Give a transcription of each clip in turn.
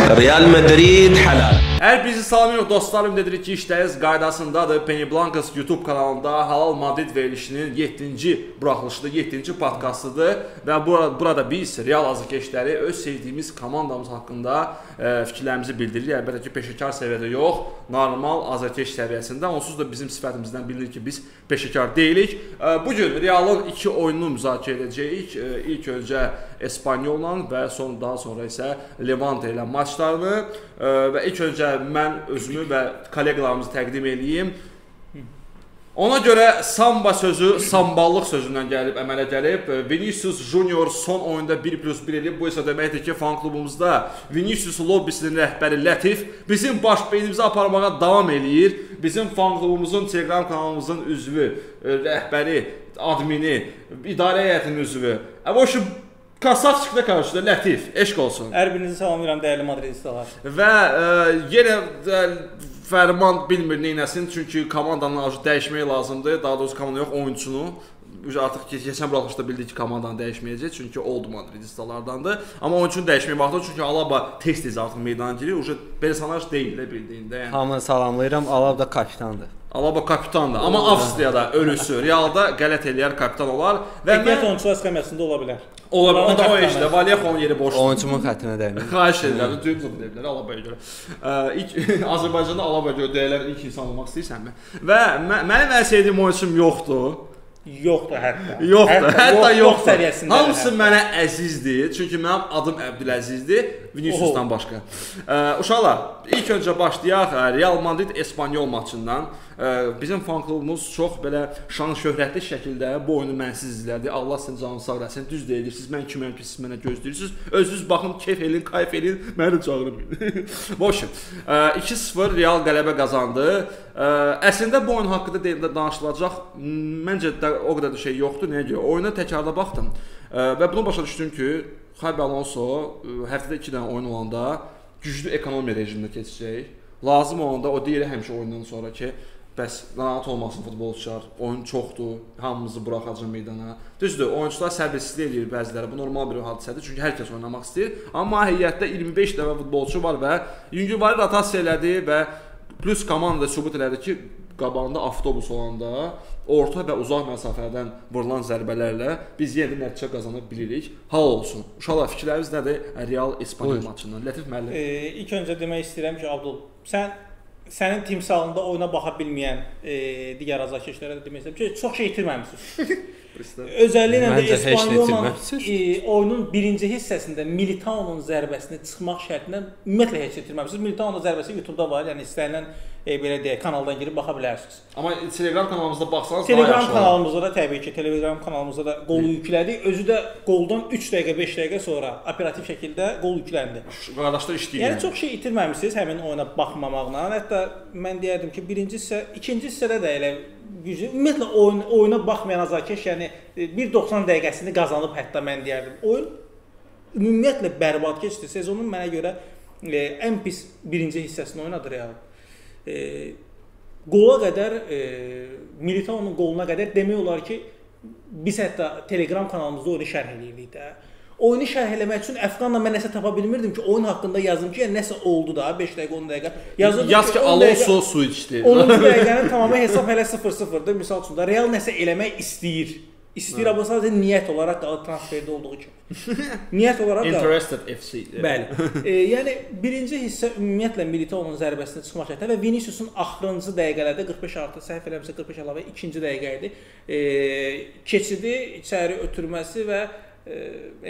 Real Madrid halal. Hər bizi salamlayırıq dostlarım, dedirik ki, işləyiz qaydasındadır. Penny Blancas YouTube kanalında Halal Madrid verilişinin 7-ci buraxılışıdır, 7-ci podkastıdır və burada biz Real azarkeşləri öz sevdiyimiz komandamız haqqında fikirlərimizi bildiririk. Əlbəttə ki, peşəkar səviyyədə yox, normal azarkeş səviyyəsində. Onsuz da bizim sifətimizdən bilinir ki, biz peşəkar deyilik. Bugün Real'ın 2 oyununu müzakirə edəcəyik. İlk öncə Espanyolla və daha sonra isə Levante ilə maçlarını və ilk öncə mən özümü və kolleqalarımızı təqdim edeyim. Ona görə samba sözü samballıq sözündən gəlib, əmələ gəlib. Vinicius Junior son oyunda 1+1 edib. Bu isə deməkdir ki, fan klubumuzda Vinicius lobbisinin rəhbəri Lətif bizim baş beynimizi aparmağa davam eləyir. Bizim fan klubumuzun, Telegram kanalımızın üzvü, rəhbəri, admini, idarə heyətinin üzvü. Kasavçıqda qarşıda Lətif, eşq olsun. Hər birinizi salamlayıram, dəyərli madridistlər. Və yenə Fərman bilmir neynəsin, çünki komandanın acı dəyişmək lazımdır. Daha doğrusu komanda yox, oyunçunu. Artıq keçən buraxılışda bildik ki, komandanı dəyişməyəcək, çünki oldu madridistlərdandır. Amma oyunçunu dəyişmək vaxtı, çünki Alaba tez-tez artıq meydana girir. Personaj deyil də bildiyində. Yəni. Hamını salamlayıram, Alaba da kapitandır. Alaba kapitandır, amma Avstriyada ölüsü, Realda qələt eləyər kapitan olar. Ehtiyat oyunçular sxəməsində ola bilər. Olar, onda o işdə, Valyaxonun yeri boşdur. Oyuncumun xəttinə dəymək. Xahiş edirəm, duyub zıp deyiblər Alabaya görə. Azərbaycanda Alabaya görə deyilən ilk insan olmaq istəyirsənmi? Və mənim ən sevdiyim oyunçum yoxdur. Yoxdur hətta. Hətta yoxdur. Səviyyəsində. Hamısı mənə əzizdir, çünki mənim adım Əbdüləzizdir, Vinicius'dan başqa. Uşaqlar, ilk öncə başlayaq Real Madrid Espanyol maçından. Bizim fan klubumuz çox belə şan-şöhrətli şəkildə bu oyunu mənsiz izlədi. Allah sizin canınızı sağ eləsin. Düz deyirsiniz. Mən kiməm ki, siz mənə gözləyirsiniz. Özünüz baxın, keyf elin, kayf elin, məni çağırın. Boşum. 2-0 Real qələbə qazandı. Əslində bu oyun haqqında danışılacaq. Məncə o qədər də şey yoxdur. Nəyə görə? Oyuna təkrarda baxdım və bunu başa düşdüm ki, Xabi Alonso həftədə 2 dənə oyun olanda güclü ekonomiya rejimində keçəcək. Lazım olanda o deyir həmişə oyundan sonra ki, bəs narahat olmasın futbolçular, oyun çoxdur, hamımızı buraxacaq meydana. Düzdür, oyunçular səbirsizlik edir bəziləri, bu normal bir hadisədir, çünki hər kəs oynamaq istəyir. Amma heyətdə 25 dəfə futbolçu var və yüngülvari rotasiya elədi və plus komanda sübut elədi ki, qabağında avtobus olanda orta və uzaq məsafədən vurulan zərbələrlə biz yenə də nəticə qazana bilirik. Hal olsun. Uşaqlar, fikirləriniz nədir Real İspaniya maçından? Lətif müəllim. İlk öncə demək istəyirəm ki, Abdul, sənin timsalında oyuna baxa bilməyən digər azarkeşlərə də demək istəyirəm ki, çox şey itirməmisiniz. Özəlliklə də Espanyolla oyunun birinci hissəsində Militao'nun zərbəsini çıxmaq şərtindən ümumiyyətlə heç itirməmisiniz. Militao'nun zərbəsi YouTube-da var, yəni istənilən belə deyək, kanaldan girib baxa bilərsiniz. Amma Telegram kanalımızda baxsanız daha yaxşı olar. Telegram kanalımızda da təbii ki, Telegram kanalımızda da qolu yüklədik. Özü də qoldan 3 dəqiqə, 5 dəqiqə sonra operativ şəkildə qol yükləndi. Qardaşlar işləyir. Yəni çox şey itirməmisiniz həmin oyuna baxmamaqla. Hətta mən deyərdim ki, birinci hissə, ikinci hissədə də elə güclü. Ümumiyyətlə oyuna baxmayan azarkeş, yəni 1.90 dəqiqəsini qazanıb hətta mən deyərdim. Oyun ümumiyyətlə bərbad keçdi. Sezonun mənə görə ən pis birinci hissəsini oynadı Real. Qola qədər, Militao'nun qoluna qədər demək olar ki, biz hətta Telegram kanalımızda oyunu şərh eləyirdik də. Oyunu şərh eləmək üçün Əfqanla mən nəsə tapa bilmirdim ki, oyun haqqında yazdım ki, yəni nəsə oldu da, 5 dəqiqə, 10 dəqiqə. Yaz ki, Alonso su içdi. 10-cu dəqiqənin tamamı hesab hələ 0-0-dır. Misal üçün da Real nəsə eləmək istəyir. İstəyir, amma sadəcə niyyət olaraq qalır transferdə olduğu kimi. Niyyət olaraq qalır. Interested FC. Bəli. Yəni, birinci hissə ümumiyyətlə Militao'nun zərbəsini çıxmaq şərtlə və Vinicius'un axırıncı dəqiqələrdə 45 artı, səhv eləmirəmsə 45 əlavə ikinci dəqiqə idi. Keçidi, içəri ötürməsi və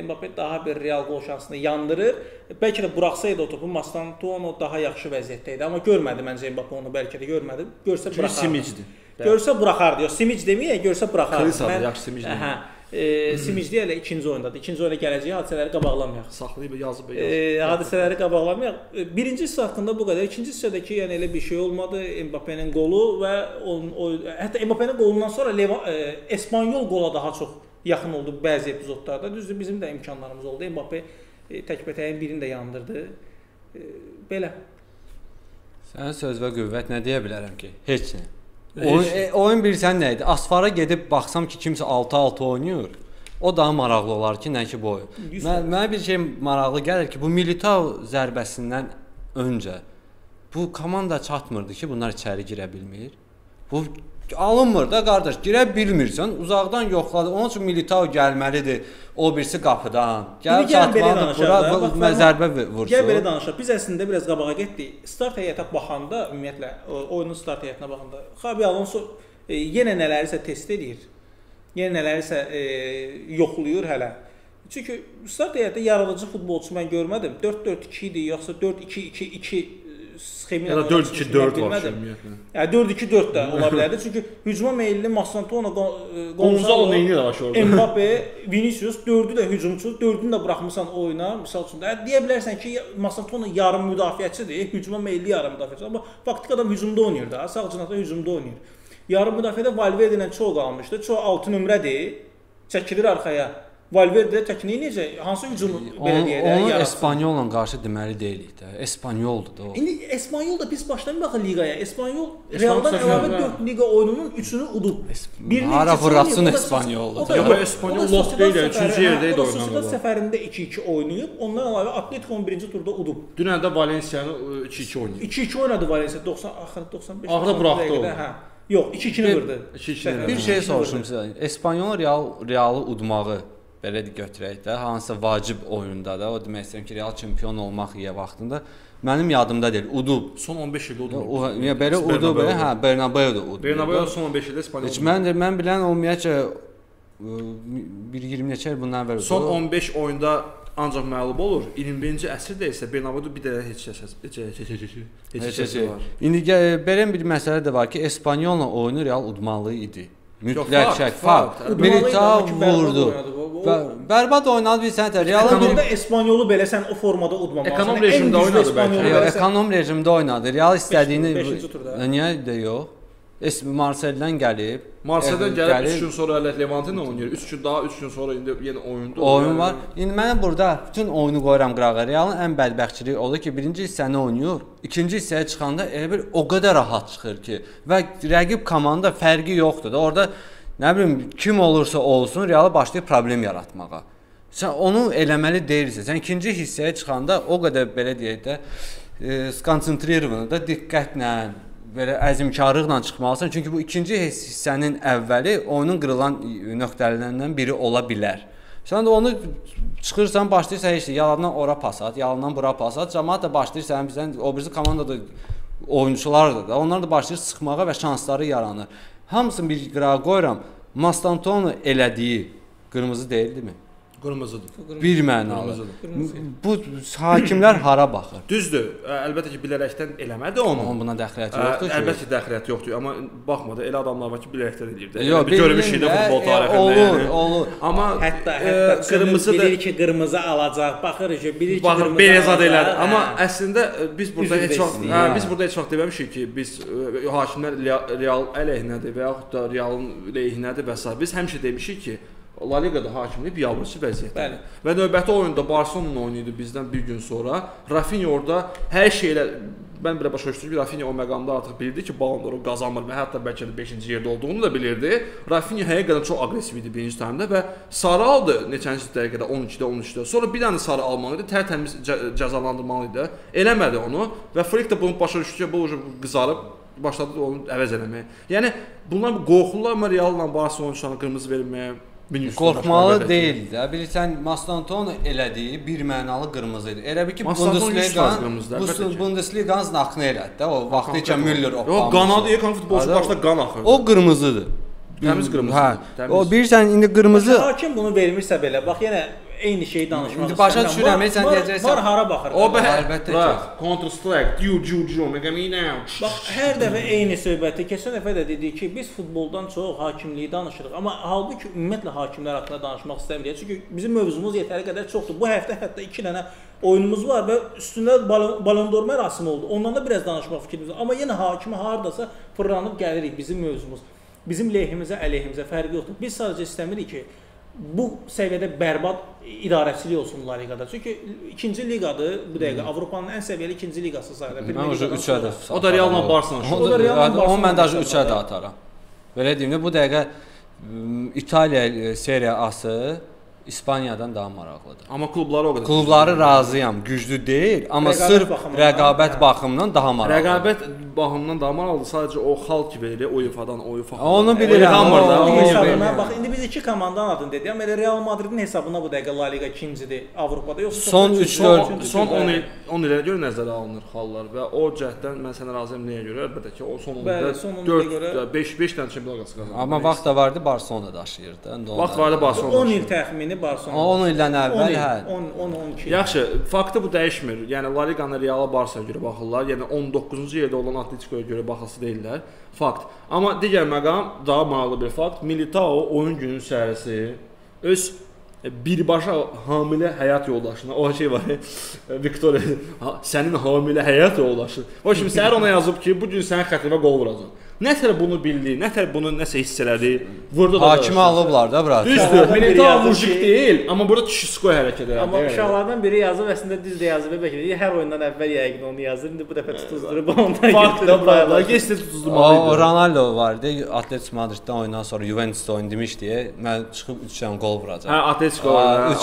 Mbappe daha bir Real qol şansını yandırır. Bəlkə də buraxsaydı o topu, Mastantuono daha yaxşı vəziyyətdə idi. Amma görmədi məncə Mbappe onu, bəlkə də görmədi. Görsə buraxardı. Simicdir. Görsə buraxardı. Yox, Simic deməyək, görsə buraxardı. Krisadır, yaxşı Simic deməyək. Simic deyə elə ikinci oyundadır. İkinci oyuna gələcəyi hadisələri qabaqlamayaq. Saxlayıb yazıb. Hadisələri qabaqlamayaq. Birinci hissə haqqında bu qədər. İkinci hissədəki yəni elə bir şey olmadı. Mbappe'nin qolu və hətta Mbappe'nin qolundan sonra Espanyol qola daha çox yaxın oldu bəzi epizodlarda. Düzdür, bizim də imkanlarımız oldu. Mbappe təkbətəyin birini də yandırdı. Belə. Sənin söz və qüvvət nə deyə bilərəm ki? Heç nə. Oyun bilirsən nə idi? Asfara gedib baxsam ki, kimsə 6-6 oynayır. O daha maraqlı olar ki, nəinki bu oyun. Mənə bir şey maraqlı gəlir ki, bu Militao zərbəsindən öncə bu komanda çatmırdı ki, bunlar içəri girə bilmir. Bu alınmır da qardaş, girə bilmirsən, uzaqdan yoxladı. Onun üçün Militao gəlməlidir. O birisi qapıdan. Gəl çatmalıdır. Bura zərbə vursun. Gəl belə danışaq. Biz əslində biraz qabağa getdik. Start heyətə baxanda, ümumiyyətlə oyunun start heyətinə baxanda, Xabi Alonso yenə nələrisə test edir. Yenə nələrisə yoxlayır hələ. Çünki start heyətdə yaradıcı futbolçu mən görmədim. 4-4-2 idi, yoxsa 4-2-2-2 sxemi ilə 4-2-4 var ümumiyyətlə. Yəni 4-2-4 də ola bilərdi. Çünki hücuma meylli Mastantuono, Gonzalo neyini daş orada? Mbappe, Vinicius, dördü də hücumçu, dördünü də buraxmısan oyuna. Misal üçün deyə bilərsən ki, Mastantuono yarım müdafiəçidir, hücuma meylli yarım müdafiəçidir. Amma faktiki adam hücumda oynayır da, sağ cinahda hücumda oynayır. Yarım müdafiədə Valverde ilə Çoğ qalmışdı. Çoğ 6 nömrədir, çəkilir arxaya. Valverde təkniyi necə? Hansı hücumu belə deyək də? Onu Espanyolla qarşı deməli deyilik də. Espanyoldur da o. İndi Espanyol da pis başdan baxın liqaya. Espanyol Realdan əlavə 4 liqa oyununun 3-ünü udub. Hara vurasın Espanyoldur. Yox, Espanyol lost deyil, 3-cü yerdə idi oynadı. O səfərində 2-2 oynayıb, ondan əlavə Atletico 11-ci turda udub. Dünən də Valensiyanı 2-2 oynayıb. 2-2 oynadı Valensiya 90 axırı 95. Axırda buraxdı o. Hə. Yox, 2-2-ni vurdu. Bir şey soruşum sizə. Espanyol Realı udmağı belə götürək də, hansısa vacib oyunda da, o demək istəyirəm ki, Real çempion olmaq iyi vaxtında mənim yadımda deyil, udub. Son 15 ildə udub. Belə udub, hə, Bernabeu da udub. Bernabeu son 15 ildə İspanyol. Mən bilən ümumiyyətcə bir 20 neçə il bundan əvvəl son 15 oyunda ancaq məğlub olur. 21-ci əsrdə isə Bernabeu bir dənə heç var. İndi belə bir məsələ də var ki, Espanyolla oyunu Real udmalı idi. Mütləq fakt. Militao vurdu. Bərbad oynadı bilsən də Realın Espanyolu belə sən o formada udmamalısan. Ekonom rejimdə oynadı bəlkə. Ekonom rejimdə oynadı. Real istədiyini niyə də yox? Marseldən gəlib. Marseldən gəlib 3 gün sonra Levantin oynayır. 3 gün daha 3 gün sonra indi yenə oyunda. Oyun var. İndi mən burada bütün oyunu qoyuram qırağa. Realın ən bədbəxtçiliyi odur ki, birinci hissəni oynayır. İkinci hissəyə çıxanda elə bir o qədər rahat çıxır ki və rəqib komanda fərqi yoxdur da. Orada nə bilim kim olursa olsun Real başlayır problem yaratmağa. Sən onu eləməli deyilsən. Sən ikinci hissəyə çıxanda o qədər belə deyək də skonsentrировано da diqqətlə belə əzmkarlıqla çıxmalısan. Çünki bu ikinci hissənin əvvəli oyunun qırılan nöqtələrindən biri ola bilər. Sən də onu çıxırsan, başlayırsan heç yalandan ora pas at, yalandan bura pas at. Cəmaət də başlayırsan, bizdən o birisi komandada oyunçulardır da. Onlar da başlayır sıxmağa və şansları yaranır. Hamısını bir qırağa qoyuram. Mastantuono elədiyi qırmızı deyildimi? Qırmızıdır. Bir mənalı. Bu hakimlər hara baxır? Düzdür. Əlbəttə ki, bilərəkdən eləmədi onu. Onun buna dəxiliyyəti yoxdur ki. Əlbəttə ki, dəxiliyyəti yoxdur, amma baxmadı. Elə adamlar var ki, bilərəkdən eləyir də. Yox, görmüş idi futbol tarixində. Olur. Amma hətta qırmızı bilir ki, qırmızı alacaq. Baxır ki, bilir ki, qırmızı beyazad elədi. Amma əslində biz burada heç vaxt deməmişik ki, biz hakimlər Real əleyhinədir və yaxud da Realın əleyhinədir və s. Biz həmişə demişik ki, La Ligada hakimlik biabırçı vəziyyətdə. Və növbəti oyunda Barcelona oynayırdı bizdən bir gün sonra. Rafinha orada hər şeylə mən belə başa düşdüm ki, Rafinha o məqamda artıq bilirdi ki, Ballon d'Or qazanmır və hətta bəlkə də 5-ci yerdə olduğunu da bilirdi. Rafinha həqiqətən çox aqressiv idi birinci taymda və sarı aldı neçənci dəqiqədə 12-də, 13-də. Sonra bir dənə sarı almalı idi, tərtəmiz cəzalandırmalı idi. Eləmədi onu və Flick də bunu başa düşdü ki, bu qızarıb başladı onu əvəz eləməyə. Yəni bunlar qorxurlarmı Realla Barcelona qırmızı verməyə? Qorxmalı deyil də. Bilirsən, Mastantuono elədiyi bir mənalı qırmızı idi. Elə bir ki, Bundesliga znakını elədi də. O vaxtı ikən Müller oplanmışdı. Yox, qanadı yakan futbolçu başda qan axırdı. O qırmızıdır. Təmiz qırmızıdır. Hə. O bilirsən, indi qırmızı... Hakim bunu vermirsə belə, bax yenə eyni şeyi danışmaq istəyirəm. Başa düşürəm, sən deyəcəksən. Var hara baxır. O əlbəttə ki. Counter strike, diu, megamina. Bax, hər dəfə eyni söhbəti. Keçən dəfə də dedik ki, biz futboldan çox hakimliyi danışırıq. Amma halbuki ümumiyyətlə hakimlər haqqında danışmaq istəmirik. Çünki bizim mövzumuz yetəri qədər çoxdur. Bu həftə hətta 2 dənə oyunumuz var və üstündə Ballon d'Or mərasimi oldu. Ondan da biraz danışmaq fikrimiz var. Amma yenə hakimi hardasa fırlanıb gəlirik bizim mövzumuz. Bizim lehimizə, əleyhimizə fərqi yoxdur. Biz sadəcə istəmirik ki, bu səviyyədə bərbad idarəçilik olsun La Ligada. Çünki ikinci liqadır bu dəqiqə. Avropanın ən səviyyəli ikinci liqası sayılır. Mən 3-ə də. O da Realla Barcelona. O da Realla Barcelona. Mən də 3-ə də ataram. Belə deyim də bu dəqiqə İtaliya Serie A-sı İspaniyadan daha maraqlıdır. Amma klubları o qədər. Klubları razıyam, güclü deyil, amma Rəqabət sırf baxımından, rəqabət baxımından daha maraqlıdır. Rəqabət baxımından daha maraqlıdır. Sadəcə o xal ki verir UEFA-dan, UEFA. Onu bilirəm. Onun hesabına bilmirəm. bax, indi biz iki komandanın adını dedik, amma elə Real Madridin hesabına bu dəqiqə La Liga ikincidir Avropada, yoxsa Son 3-4 son 10 ilə görə nəzərə alınır xallar və o cəhətdən mən sənə razıyam nəyə görə? Əlbəttə ki, o son 10-da 4 5 dənə çempionlar qazandı. Amma vaxt da vardı Barselona daşıyırdı. Vaxt vardı Barselona. 10 il təxmini Barselona. 10 ildən əvvəl hə. 10-12. Yaxşı, faktı bu dəyişmir. Yəni La Liqanın Real Barsaya görə baxırlar. Yəni 19-cu yerdə olan Atleticoya görə baxası deyillər. Fakt. Amma digər məqam daha maraqlı bir fakt. Militao oyun günü səhərisi öz birbaşa hamilə həyat yoldaşına, o şey var, Victoria, sənin hamilə həyat yoldaşı. O şimdi səhər ona yazıb ki, bu gün sənin xətrinə qol vuracaq. Nətər bunu bildi, nətər bunu nəsə hiss elədi, vurdu da. Hakimi alıblar da bura. Düzdür, Militao mujik deyil, amma burada kişiskoy hərəkət edir. Amma uşaqlardan biri yazıb, əslində düz də yazıb, bəlkə də hər oyundan əvvəl yəqin onu yazır. İndi bu dəfə tutuzdurub ondan götürüb paylaşır. Gəstə tutuzdurmalı idi. O Ronaldo vardı, Atletico Madriddən oyundan sonra Juventusda oyun demişdi, mən çıxıb 3 dənə qol vuracağam. Hə, Atletico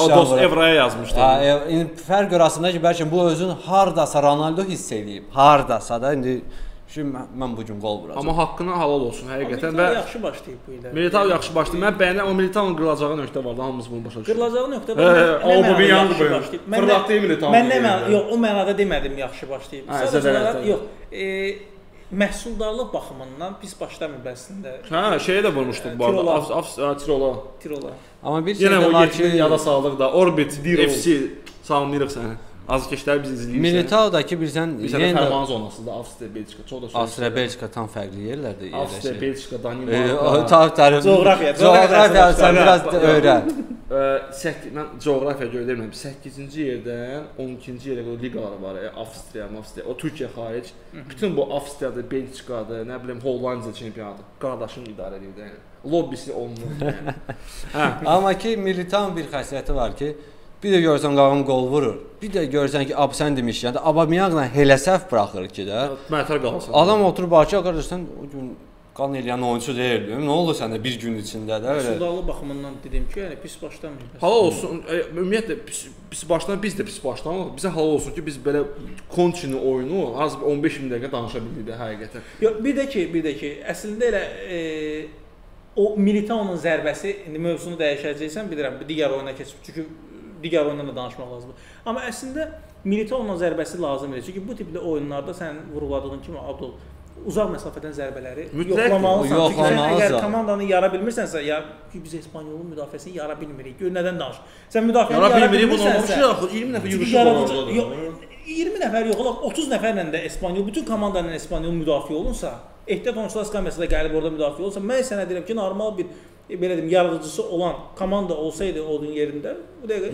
o dost Evraya yazmışdı. Hə, indi fərq orasında ki, bəlkə bu özün hardasa Ronaldo hiss eləyib. Hardasa da indi mən bu gün qol vuracağam. Amma haqqına halal olsun həqiqətən və Militao yaxşı başlayıb bu ilə. Militao yaxşı başlayıb. Mən bəyənirəm, amma Militao'nun qırılacağı nöqtə vardı, hamımız bunu başa düşürük. Qırılacağı nöqtə var. O bu yandı bu. Fırlatdı Militao. Mən nə məna, yox, o mənada demədim yaxşı başlayıb. Sadəcə yox, məhsuldarlıq baxımından pis başlamır əslində. Hə, şeyə də vurmuşduq bu arada. Tirola. Amma bir şey yenə də o var ki, yada sağlıq da Orbit FC salamlayırıq səni. Azkeşlər bizi izləyirsən. Militao'dakı bilsən yenə fərman zonasında Avstriya, Belçika, çox da Avstriya, Belçika tam fərqli yerlərdə yerləşir. Avstriya, Belçika, Danimarka. O tarix Coğrafiya sən biraz öyrən. Mən coğrafiya görə demirəm. 8-ci yerdən 12-ci yerə qədər liqalar var. Avstriya, o Türkiyə xaric. Bütün bu Avstriyadır, Belçikadır, nə bilim Hollandiya çempionatı. Qardaşım idarə edir yəni. Lobbisi olunur yəni. Hə. Amma ki Militao'nun bir xəssiyyəti var ki, bir də görsən qağım qol vurur. Bir də görsən ki, sən demişsən də Aubameyangla elə səhv buraxır ki də. Mətər qalsın. Adam oturub Bakıya qardaşsan o gün qan eləyən oyunçu deyildi. Nə oldu səndə bir gün içində də elə. Məhsuldarlıq baxımından dedim ki, yəni pis başlamayıb. Halal olsun. Ümumiyyətlə pis başlayan biz də pis başlamalıyıq. Bizə halal olsun ki, biz belə konçini oyunu az 15-20 dəqiqə danışa bildik həqiqətən. Yox, bir də ki, əslində elə o Militao'nun zərbəsi, indi mövzunu dəyişəcəksən, bilirəm, digər oyuna keçib. Çünki digər oyundan da danışmaq lazımdır. Amma əslində Militao'nun zərbəsi lazımdır. Çünki bu tipli oyunlarda sən vurğuladığın kimi Abdul uzaq məsafədən zərbələri yoxlamalısan. Çünki sən əgər komandanı yara bilmirsənsə, ya biz İspanyolun müdafiəsini yara bilmirik. Gör nədən danış. Sən müdafiəni yara bilmirsənsə, 20 nəfər yürüyüşü var. 20 nəfər yox, 30 nəfərlə də İspanyol, bütün komandanın İspanyol müdafiə olunsa, ehtiyat oyunçular skamyasında gəlib orada müdafiə olsa, mən sənə deyirəm ki, normal bir belə deyim, yaradıcısı olan komanda olsaydı onun yerində bu dəqiqə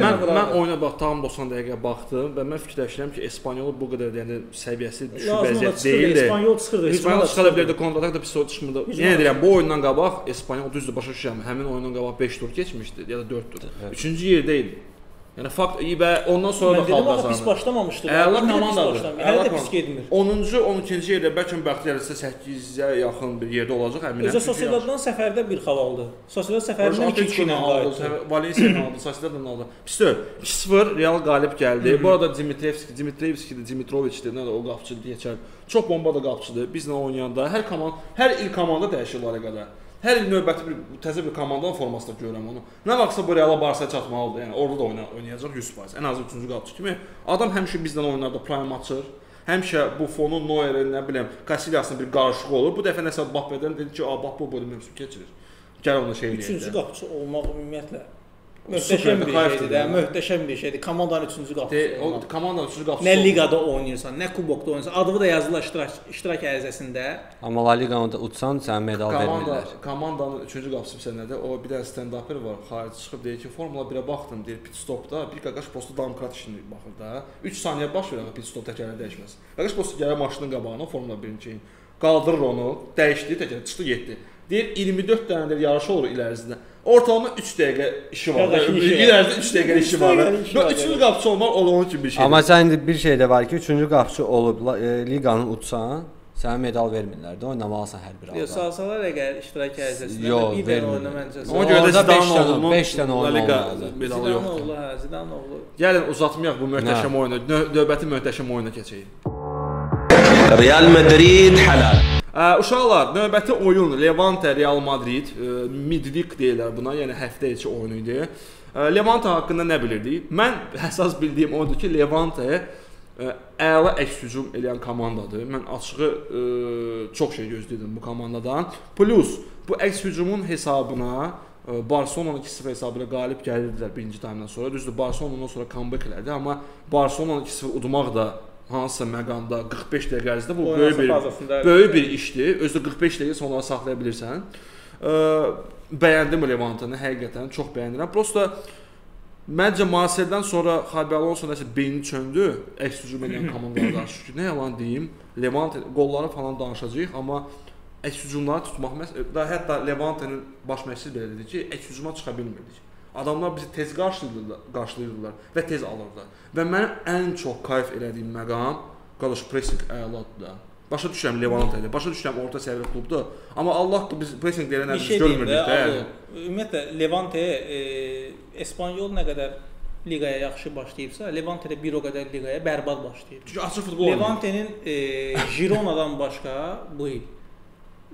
mən oyuna bax tam 90 dəqiqə baxdım və mən fikirləşirəm ki, İspanyol bu qədər yəni səviyyəsi düşük vəziyyət deyildi. İspanyol çıxırdı. İspanyol çıxardı bilərdi, kontratak da pis çıxmırdı. Yenə deyirəm, bu oyundan qabaq İspanyol düzdür başa düşürəm. Həmin oyundan qabaq 5 tur keçmişdi ya da 4 tur. 3-cü yerdə idi. Yəni fakt və ondan sonra da xal qazandı. Pis başlamamışdı. Əla komandadır. Hələ də pis getmir. 10-cu, 12-ci yerdə bəlkə bəxtiyarlısı 8-ə yaxın bir yerdə olacaq əminəm. Özə Sociedaddan səfərdə bir xal aldı. Sociedad səfərindən 2-2 ilə qayıtdı. Valencia aldı, Sociedaddan aldı. Pisdir. 2-0 Real qalib gəldi. Bu arada Dimitroviçdir, nə də o qapıçıdır keçər. Çox bomba da qapıçıdır. Bizlə oynayanda hər il komanda dəyişir La Liqada. Hər il növbəti bir təzə bir komandanın formasında görürəm onu. Nə vaxtsa bu Real Barsaya çatmalıdır. Yəni orada da oynayacaq 100%. Ən azı 3-cü qapıçı kimi. Adam həmişə bizdən oyunlarda prime açır. Həmişə bu fonun Neuer'in, nə bilim, Casillas'ın bir qarışığı olur. Bu dəfə nəsə Mbappé'dən dedi ki, bax bu bölüm mövsüm keçirir. Gəl ona şey eləyək. 3-cü qapıçı olmaq ümumiyyətlə möhtəşəm bir şeydir də, möhtəşəm bir şeydir. Komandanın 3-cü qapıçısı olmaq. Komandanın 3-cü qapıçısı. Nə liqada oynayırsan, nə kubokda oynayırsan, adı da yazılır iştirak ərizəsində. Amma La Liqada utsan sən medal vermirlər. Komandanın 3-cü qapıçısı bilsən nədir? O bir dənə stand-upper var, xarici çıxıb deyir ki, Formula 1-ə baxdım, deyir pit stopda bir qaqaş postu demokrat işini baxır da. 3 saniyə baş verir pit stop təkəri dəyişməz. Qaqaş postu gəlir maşının qabağına Formula 1-in qaldırır onu, dəyişdi, təkəri çıxdı getdi. Deyir 24 dənədir yarışı olur ilərisində. Ortalama 3 dəqiqə işi var. İlərdə 3 dəqiqə işi var. Və 3-cü qapıçı olmaq onun kimi bir şeydir. Amma sən indi bir şey də var ki, 3-cü qapıçı olub liqanı utsan, Sənə medal vermirlər də, oynamalısan hər bir halda. Yox, salsalar əgər iştirak ərizəsində Yox, bir dənə oyna məncə. Ona görə də Zidane 5 Zidane'ın dənə oyun olmalıdır. medalı yoxdur. Zidane. Gəlin uzatmayaq bu möhtəşəm oyunu. Növbəti möhtəşəm oyuna keçək. ريال مدريد حلال. Uşaqlar, növbəti oyun Levante Real Madrid, midweek deyirlər buna, yəni həftə içi oyunu idi. Levante haqqında nə bilirdik? Mən əsas bildiyim odur ki, Levante əla əks-hücum eləyən komandadır. Mən açığı çox şey gözləyirdim bu komandadan. Plus bu əks-hücumun hesabına Barcelona 2-0 hesabı ilə qalib gəlirdilər birinci taymdan sonra. Düzdür, Barcelona ondan sonra comeback elədi, amma Barcelona 2-0 udmaq da hansısa məqamda 45 dəqiqə ərzində bu böyük bir işdir. Özü də 45 dəqiqə sonra saxlaya bilirsən. Bəyəndim Levantanı, həqiqətən çox bəyənirəm. Prosta məncə Marseldən sonra Xabi Alonso nəsə beyni çöndü, əks-hücum edən komandalara qarşı ki, nə yalan deyim, Levante qolları falan danışacağıq, amma əks-hücumları tutmaq hətta Levantenin baş məşqçisi belə dedi ki, əks-hücuma çıxa bilmirdik. Adamlar bizi tez qarşılayırdılar və tez alırdılar. Və mənim ən çox kayf elədiyim məqam qardaş pressing əladır da. Başa düşürəm Levante-dir, başa düşürəm orta səviyyə klubdur. Amma Allah biz pressing deyilən biz görmürdük də. Ümumiyyətlə Levante Espanyol nə qədər liqaya yaxşı başlayıbsa, Levante də bir o qədər liqaya bərbad başlayıb. Çünki açıq futbol oynayır. Levante'nin Girona'dan başqa bu il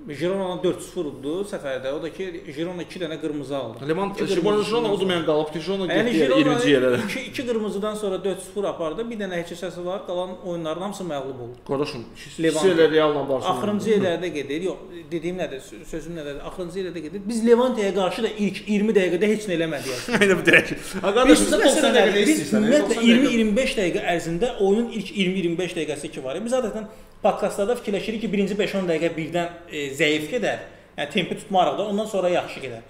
Girona'dan 4-0 uddu səfərdə. O da ki Girona 2 dənə qırmızı aldı. Girona udmayan qalıb ki, Girona getdi 20-ci yerə. 2 qırmızıdan sonra 4-0 apardı. Bir dənə heç hissəsi var. Qalan oyunların hamısı məğlub oldu. Qardaşım, Levante Real'la Barcelona. Axırıncı yerlərdə gedir. Yox, dediyim nədir? Sözüm nədir? Axırıncı yerlərdə gedir. Biz Levante'yə qarşı da ilk 20 dəqiqədə heç nə eləmədik. Aynen bu dirək. Qardaşım, 90 dəqiqə istəyirsən. Ümumiyyətlə 20-25 dəqiqə ərzində oyunun ilk 20-25 dəqiqəsi ki var. Biz adətən podkastlarda fikirləşirik ki, birinci 5-10 dəqiqə birdən zəif gedər. Yəni tempi tutmarıq da, ondan sonra yaxşı gedər.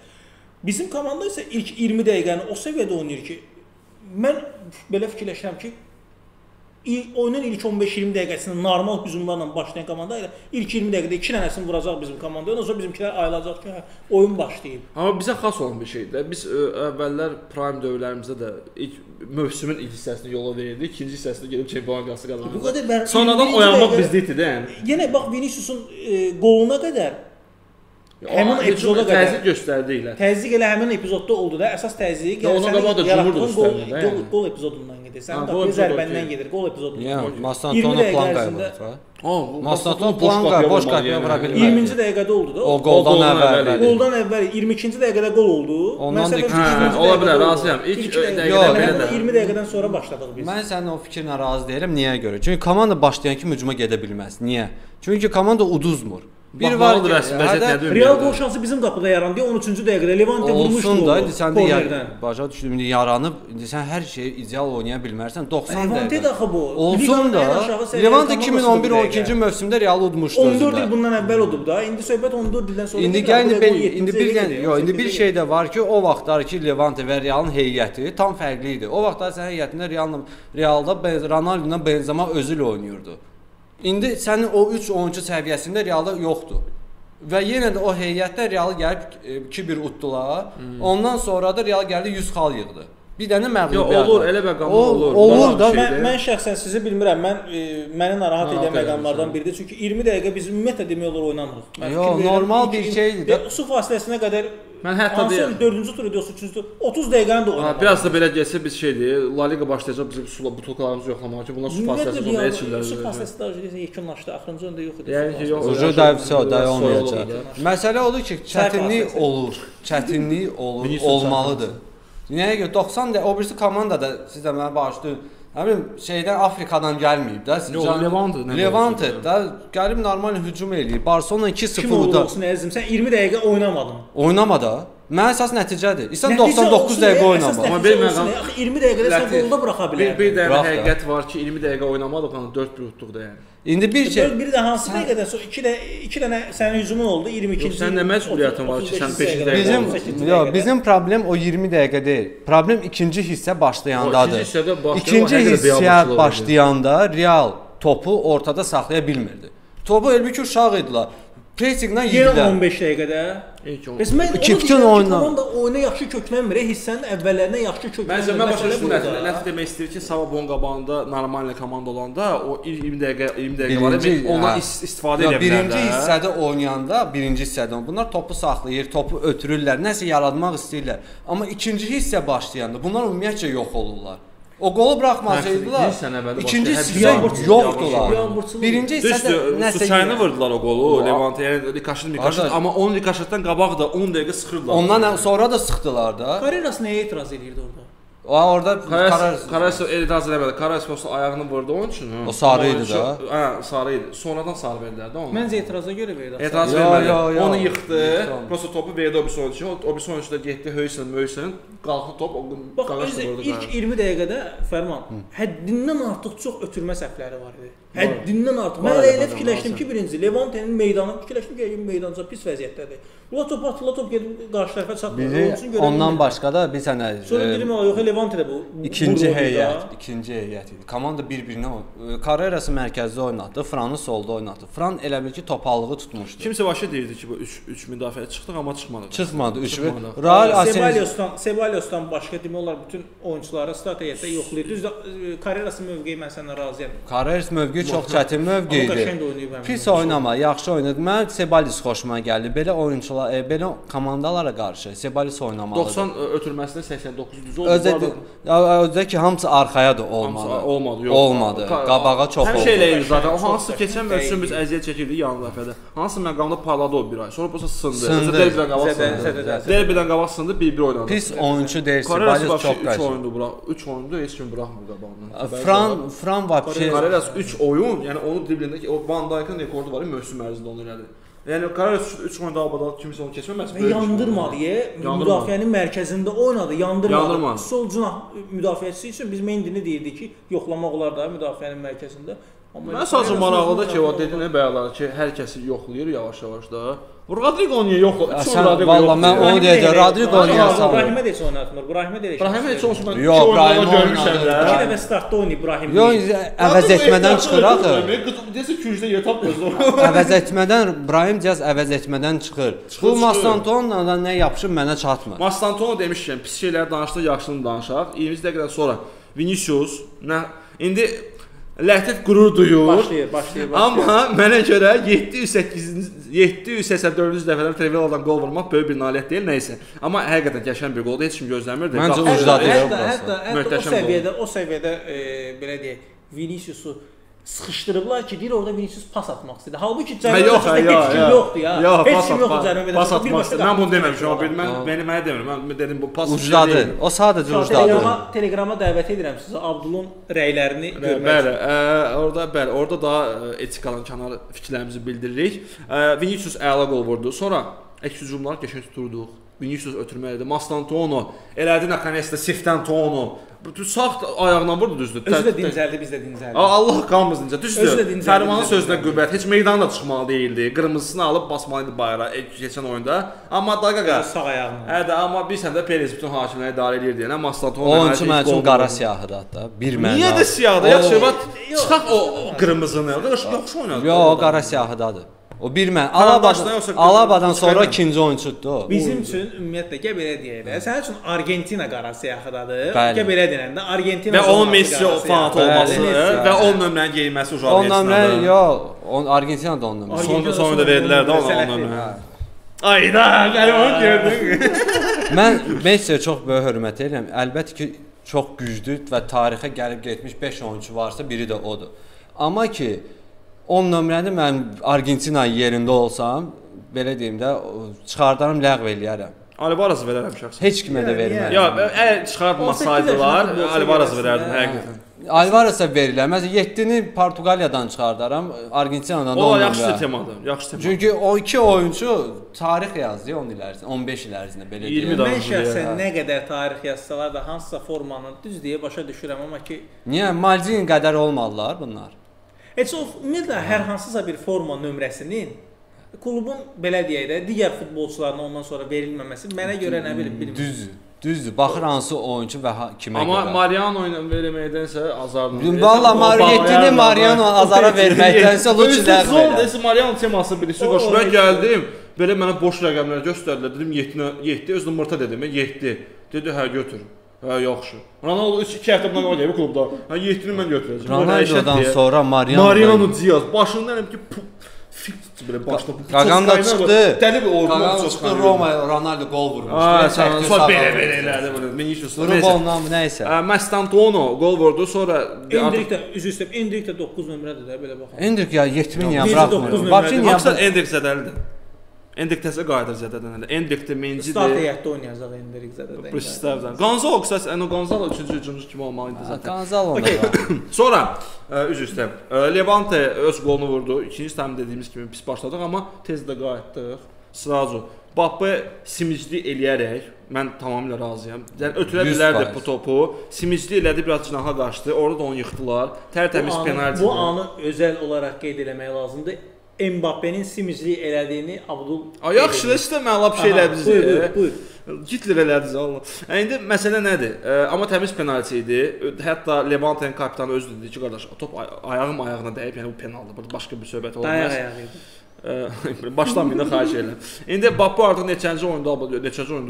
Bizim komanda isə ilk 20 dəqiqəni o səviyyədə oynayır ki, mən belə fikirləşirəm ki, oyunun ilk 15-20 dəqiqəsini normal hücumlarla başlayan komanda ilə ilk 20 dəqiqədə 2 dənəsini vuracaq bizim komandaya. Ondan sonra bizimkilər ayılacaq ki, oyun başlayıb. Amma bizə xas olan bir şeydir. Biz əvvəllər prime dövrlərimizdə də ilk mövsümün ilk hissəsini yola verirdik, ikinci hissəsində gedib Çempionlar Liqası qazanırdıq. Sonradan oyanmaq bizdə idi, yəni. Yenə bax Vinicius'un qoluna qədər həmin epizoda qədər təzyiq göstərdilər. Təzyiq elə həmin epizodda oldu da. Əsas təzyiq ona qabaq da cumhur göstərdilər. Qol epizodundan gedir. Sənin də zərbəndən gedir. Qol epizodundan. Yəni Mastantonun Plankaya vurdu. Mastanton Plankaya boş qapıya vura bilmədi. 20-ci dəqiqədə oldu da. O qoldan əvvəl. Qoldan əvvəl 22-ci dəqiqədə qol oldu. Ondan da ola bilər, razıyam. İlk dəqiqədə belə də 20 dəqiqədən sonra başladıq biz. Mən sənin o fikrinlə razı deyirəm. Niyə görə? Çünki komanda başlayan kimi hücuma gedə bilməz. Niyə? Çünki komanda uduzmur. Bir var ki, Real gol şansı bizim qapıda yarandı. 13-cü dəqiqədə Levante vurmuşdu. Olsun da, indi sən də başa düşdün, indi yaranıb, indi sən hər şeyi ideal oynaya bilmərsən. 90 dəqiqə. Levante də axı bu. Olsun da. Levante 2011-12-ci mövsümdə Real udmuşdu. 14 il bundan əvvəl udub da. İndi söhbət 14 ildən sonra. İndi bir şey də var ki, o vaxtlar ki Levante və Realın heyəti tam fərqli idi. O vaxtlar sənin heyətində Realda Ronaldo ilə Benzema özü ilə oynayırdı. İndi sənin o 3 oyuncu səviyyəsində Realda yoxdur. Və yenə də o heyətdə Realı gəlib 2-1 utdular. Ondan sonra da Real gəldi 100 xal yığdı. Bir dənə məğlubiyyət. Olur, elə məqamlar olur. Olur da. Mən şəxsən sizi bilmirəm. Məni narahat edən məqamlardan biridir. Çünki 20 dəqiqə biz ümumiyyətlə demək olar oynamırıq. Yox, normal bir şeydir də. Su fasiləsinə qədər mən hətta deyirəm 4-cü tur yoxsa 3-cü 30 dəqiqəni də oynamaq. Biraz da belə gəlsə biz şeydir, La Liga başlayacaq bizim butulkalarımızı yoxlamağa ki, bunlar su fasiləsi olmalı heç illər. Su fasiləsi də yekunlaşdı. Axırıncı öndə yox idi. Yəni ki, yox. Ucu da olmayacaq. Məsələ odur ki, çətinlik olur, olmalıdır. Nəyə görə 90 o birisi komanda da siz də mənə bağışlayın. Nə bilim şeydən Afrikadan gəlməyib də. Levante da gəlib normal hücum eləyir. Barcelona 2-0-da. Sən 20 dəqiqə oynamadın. Oynamada. Mən əsas nəticədir. İnsan 99 dəqiqə oynama. Amma bir məqam 20 dəqiqədə sən qolda buraxa bilər. Bir dənə həqiqət var ki, 20 dəqiqə oynamadıq, onu 4-1 utduq da yəni. İndi bir şey. Bir də hansı dəqiqədən sonra 2 dənə sənin hücumun oldu, 22-ci. Sən nə məsuliyyətin var ki, sən 5 dəqiqə. Bizim problem o 20 dəqiqə deyil. Problem ikinci hissə başlayandadır. İkinci hissə başlayanda Real topu ortada saxlaya bilmirdi. Topu elbiki uşaq idilər. Pressinglə Yenə yedilər. 15 dəqiqədə. İlk on. Bəs mən İki onu bütün deyirəm ki, oyundan. komanda oyuna yaxşı köklənmir. Hissənin əvvəllərinə yaxşı köklənmir. Mən başa Məsələ düşdüm. budur. Nəticə demək istəyir ki, Sabah qabağında normal komanda olanda o 20 dəqiqə var. Ondan istifadə edə bilərlər. Birinci hissədə oynayanda, birinci hissədə bunlar topu saxlayır, topu ötürürlər, nəsə yaratmaq istəyirlər. Amma ikinci hissə başlayanda bunlar ümumiyyətcə yox olurlar. O qolu buraxmasaydılar, ikinci hissə yoxdular. Birinci hissədə nəsə Suçayını vurdular o qolu, Levante, yəni Rikaşit, amma onun Rikaşitdən qabaq da 10 dəqiqə sıxırdılar. Ondan sonra da sıxdılar da. Carreras nəyə etiraz edirdi orada? Orada Karas etiraz eləmədi. Karas prosta ayağını vurdu onun üçün. O sarı idi da. Hə, sarı idi. Sonradan sarı verdilər də ona. Məncə etiraza görə verdi. Etiraz vermədi. Onu yıxdı. Prosta topu verdi o bir oyunçuya. O bir oyunçu da getdi Höysən, qalxdı top o Bax, ilk 20 dəqiqədə Fərman həddindən artıq çox ötürmə səhvləri var idi. Həddindən artıq. Mən elə fikirləşdim ki, birinci Levante'nin meydanı fikirləşdim ki, meydanca pis vəziyyətdədir. O top atıldı, top gedib qarşı tərəfə çatdı. Ondan başqa da bir sənə sonra dedim yox, Levante də bu ikinci heyət idi. Komanda bir-birinə Carrerası mərkəzdə oynatdı, Franı solda oynatdı. Fran elə bil ki, topallığı tutmuşdu. Kimsə başa deyirdi ki, bu 3 müdafiəyə çıxdıq, amma çıxmadı. Çıxmadı 3. Real Sebalios'dan başqa demək olar bütün oyunçuları strategiyada yoxlayır. Düzdür, Carrerası mövqeyi mən səndən razıyam. Carreras mövqeyi çox çətin mövqe idi. Pis oynama, yaxşı oynadı. Mən Sebalios xoşuma gəldi. Belə oyunçular, belə komandalara qarşı Sebalios oynamalıdır. 90 ötürməsində 89 düz oldu. Özdə ki, hamısı arxaya da olmadı. Olmadı. Qabağa çox oldu. Hər şeylə idi zaten. O hansı keçən mövsüm biz əziyyət çəkirdik yan dəfədə. Hansı məqamda parladı o bir ay. Sonra bu sındı. Derbidən qabaq sındı, 1-1 oynadı. Pis oyunçu deyil. Sebalios çox qəşəng. 3 oyundu bura. 3 oyundu, heç kim buraxmır qabağından. Fran var. Carreras 3 oyun, yəni onun driblindəki o Van Dijk'ın rekordu var, mövsüm ərzində onu elədi. Yəni Carreras 3 oyunda abadal kimsə onu keçməməz. Və yandırmadı, müdafiənin mərkəzində oynadı, yandırmadı. Sol cinah müdafiəçisi üçün biz Mendini deyirdik ki, yoxlamaq olar da müdafiənin mərkəzində. Mən sadəcə maraqlıdır ki, o dedin bəyalar ki, hər kəsi yoxlayır yavaş-yavaş da. Rodrigo niyə yoxlayır? Valla mən onu deyəcəm, Rodrigo niyə yoxlayır? Brahimə də heç oynatmır, Brahimə də heç. Brahimə heç olsun mən yox, Brahimə görmüşəm də. 2 dəfə startda oynayıb Brahim. Yox, əvəz etmədən çıxır axı. Desə küncdə yer tapmır. Əvəz etmədən Brahim Diaz əvəz etmədən çıxır. Bu Mastantonla nə yapışıb mənə çatmır. Mastanton demişkən, pis şeyləri danışdı, yaxşılığını danışaq. 20 dəqiqədən sonra Vinicius indi Lətif qürur duyur. Başlayır. Amma mənə görə 784-cü dəfədən Treveladan qol vurmaq böyük bir nailiyyət deyil, nə isə. Amma həqiqətən qəşəng bir qoldur, heç kim gözləmirdi. Məncə ucdadır. Hətta o səviyyədə belə deyək, Viniciusu sıxışdırıblar ki, deyir orada Vinicius pas atmaq istəyir. Halbuki cərimə heç kim yoxdur ya. Heç kim yoxdur cərimə. Pas atmaq istəyir. Mən bunu deməmişəm. Mənə demirəm. Mən dedim bu pas ucdadır. O sadəcə ucdadır. Telegrama dəvət edirəm sizə Abdulun rəylərini görmək. Orada da etikadan kənar fikirlərimizi bildiririk. Vinicius əla qol vurdu. Sonra əks hücumları qəşəng tuturduq. Vinicius ötürməlidir. Mastantono, elədi Nakanesta, Siftantono. Bütün sağ ayağından vurdu düzdür. Özü də dincəldi, biz də dincəldik. Allah qanımız dincəldi. Düzdür. Fərmanın sözünə qüvvət. Heç meydana da çıxmalı değildi. Qırmızısını alıb basmalıydı bayıra keçən oyunda. Amma Daqaqa sağ ayağını. Hə də amma bilsən də Perez bütün hakimləri idarə edir deyənə Mastantono oyunçu mənim üçün qara siyahıdır hətta. Bir məna. Niyə də siyahıdır? Yaxşı, bax çıxaq o qırmızını. Yaxşı oynadı. Yox, qara siyahıdadır. O bir mən Alabadan sonra ikinci oyunçudur. Bizim üçün ümumiyyətlə belə deyək də. Sənin üçün Argentina qara siyahıdadır. Belə deyəndə Argentina və onun Messi fanatı olması və onun nömrəni geyinməsi uşaq Onun nömrəni yox, Argentina da onun nömrəni. Sonra da verdilər də onun nömrəni. Ayda, qəribə gördün. Mən Messiyə çox böyük hörmət edirəm. Əlbəttə ki, çox güclü və tarixə gəlib getmiş 5 oyunçu varsa biri də odur. Amma ki 10 nömrəni mən Argentina yerində olsam, belə deyim də, çıxardarım, ləğv eləyərəm. Alvarez verərəm şəxsən. Heç kimə də vermərəm. Ya, əgər çıxartmasaydılar, Alvarez verərdim həqiqətən. Alvarezə verirlər. Məsələn 7-ni Portuqaliyadan çıxardaram, Argentinadan da 10 nömrə. O yaxşı temadır, yaxşı tema. Çünki o iki oyunçu tarix yazdı 10 il ərzində, 15 il ərzində belə deyim. Mən şəxsən nə qədər tarix yazsalar da hansısa formanın düz deyə başa düşürəm, amma ki niyə Maldini qədər olmalılar bunlar? Heç o ümumiyyətlə hər hansısa bir forma nömrəsinin klubun belə deyək də digər futbolçularına ondan sonra verilməməsi mənə görə nə bilmirəm. Düzdür. Düzdür. Baxır hansı oyunçu və kimə Amma görə. Mariano ilə verməkdənsə azarlı. Valla Mariano Mariano azara verməkdənsə Luchi ləğv edə. Mariano teması birisi qoşu. Mən gəldim, belə mənə boş rəqəmlər göstərdilər. Dedim 7 özüm mırta dedim, 7. Dedi hə götür. Hə yaxşı. Ronaldo 2 həftə bundan qabaq gəlib klubda. Hə 7-ni mən götürəcəm. Ronaldodan sonra Mariano Diaz başından ki fit belə başda bu. Qaqam da çıxdı. Dəli bir oyuncu çıxdı. Roma Ronaldo gol vurmuşdu. Sonra belə elədi bunu. Vinicius Rubondan nəsə. Mastantuono gol vurdu, sonra Endrik də üzr istəyirəm. Endrik də 9 nömrədir də belə baxın. Endrik ya 7000 ya buraxmır. Vapşin Maksat Endrik zədəlidir. Endrik təsə qayıdır zədədən elə. Endrik də mencidir. Start heyətdə oynayacaq Endrik zədədən. Prislavdan. Gonzalo qısas, Gonzalo 3-cü hücumçu kimi olmalı idi zaten. Gonzalo. Sonra üzr istəyirəm. Levante öz qolunu vurdu. İkinci tam dediyimiz kimi pis başladıq, amma tez də qayıtdıq. Srazu. Mbappe simicli eləyərək mən tamamilə razıyam. Yəni ötürə bilərdi bu topu. Simicli elədi, biraz cinaha qaçdı. Orada da onu yıxdılar. Tərtəmiz penalti. Bu anı özəl olaraq qeyd eləmək lazımdır. Mbappe'nin simicli elədiyini Abdul yaxşı da işte mən lap şey elədi. Buyur. Hitler elədi Allah. İndi məsələ nədir? Amma təmiz penalti idi. Hətta Levante'nin kapitanı özü dedi ki, qardaş, top ayağım ayağına dəyib, yəni bu penaltidir. Burada başqa bir söhbət olmaz. Dayaq ayağı idi. Başlamayın da xahiş edirəm. İndi Mbappe artıq neçənci oyunda,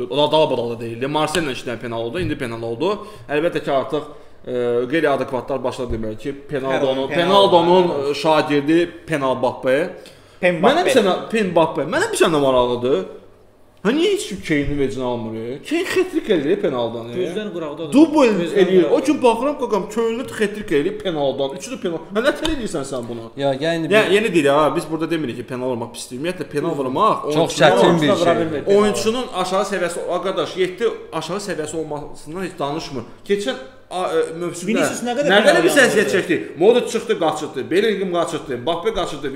o da dal-badal deyildi. Marseille-lə 2 dənə penal oldu, indi penal oldu. Əlbəttə ki, artıq qeyri-adekvatlar başladı demək ki, Penaldonun şagirdi Mbappe. Mbappe. Mənə bir sənə maraqlıdır. Ha niyə heç kim Kane-i vecinə almır? Kane xətrik eləyir penaldan. Gözdən qıraqdadır. Dubl eləyir. O gün baxıram qaqam könlü xətrik eləyir penaldan. Üçü də penal. Hə nə tər edirsən sən bunu? Ya yəni yeni deyil ha. Biz burada demirik ki, penal vurmaq pisdir. Ümumiyyətlə penal vurmaq çox çətin bir şey. Oyunçunun aşağı səviyyəsi, qardaş, 7 aşağı səviyyəsi olmasından heç danışmır. Keçən mövsümdə nə qədər bir səziyyət çəkdi. Modric çıxdı, qaçırdı. Bellingham qaçırdı. Mbappe qaçırdı.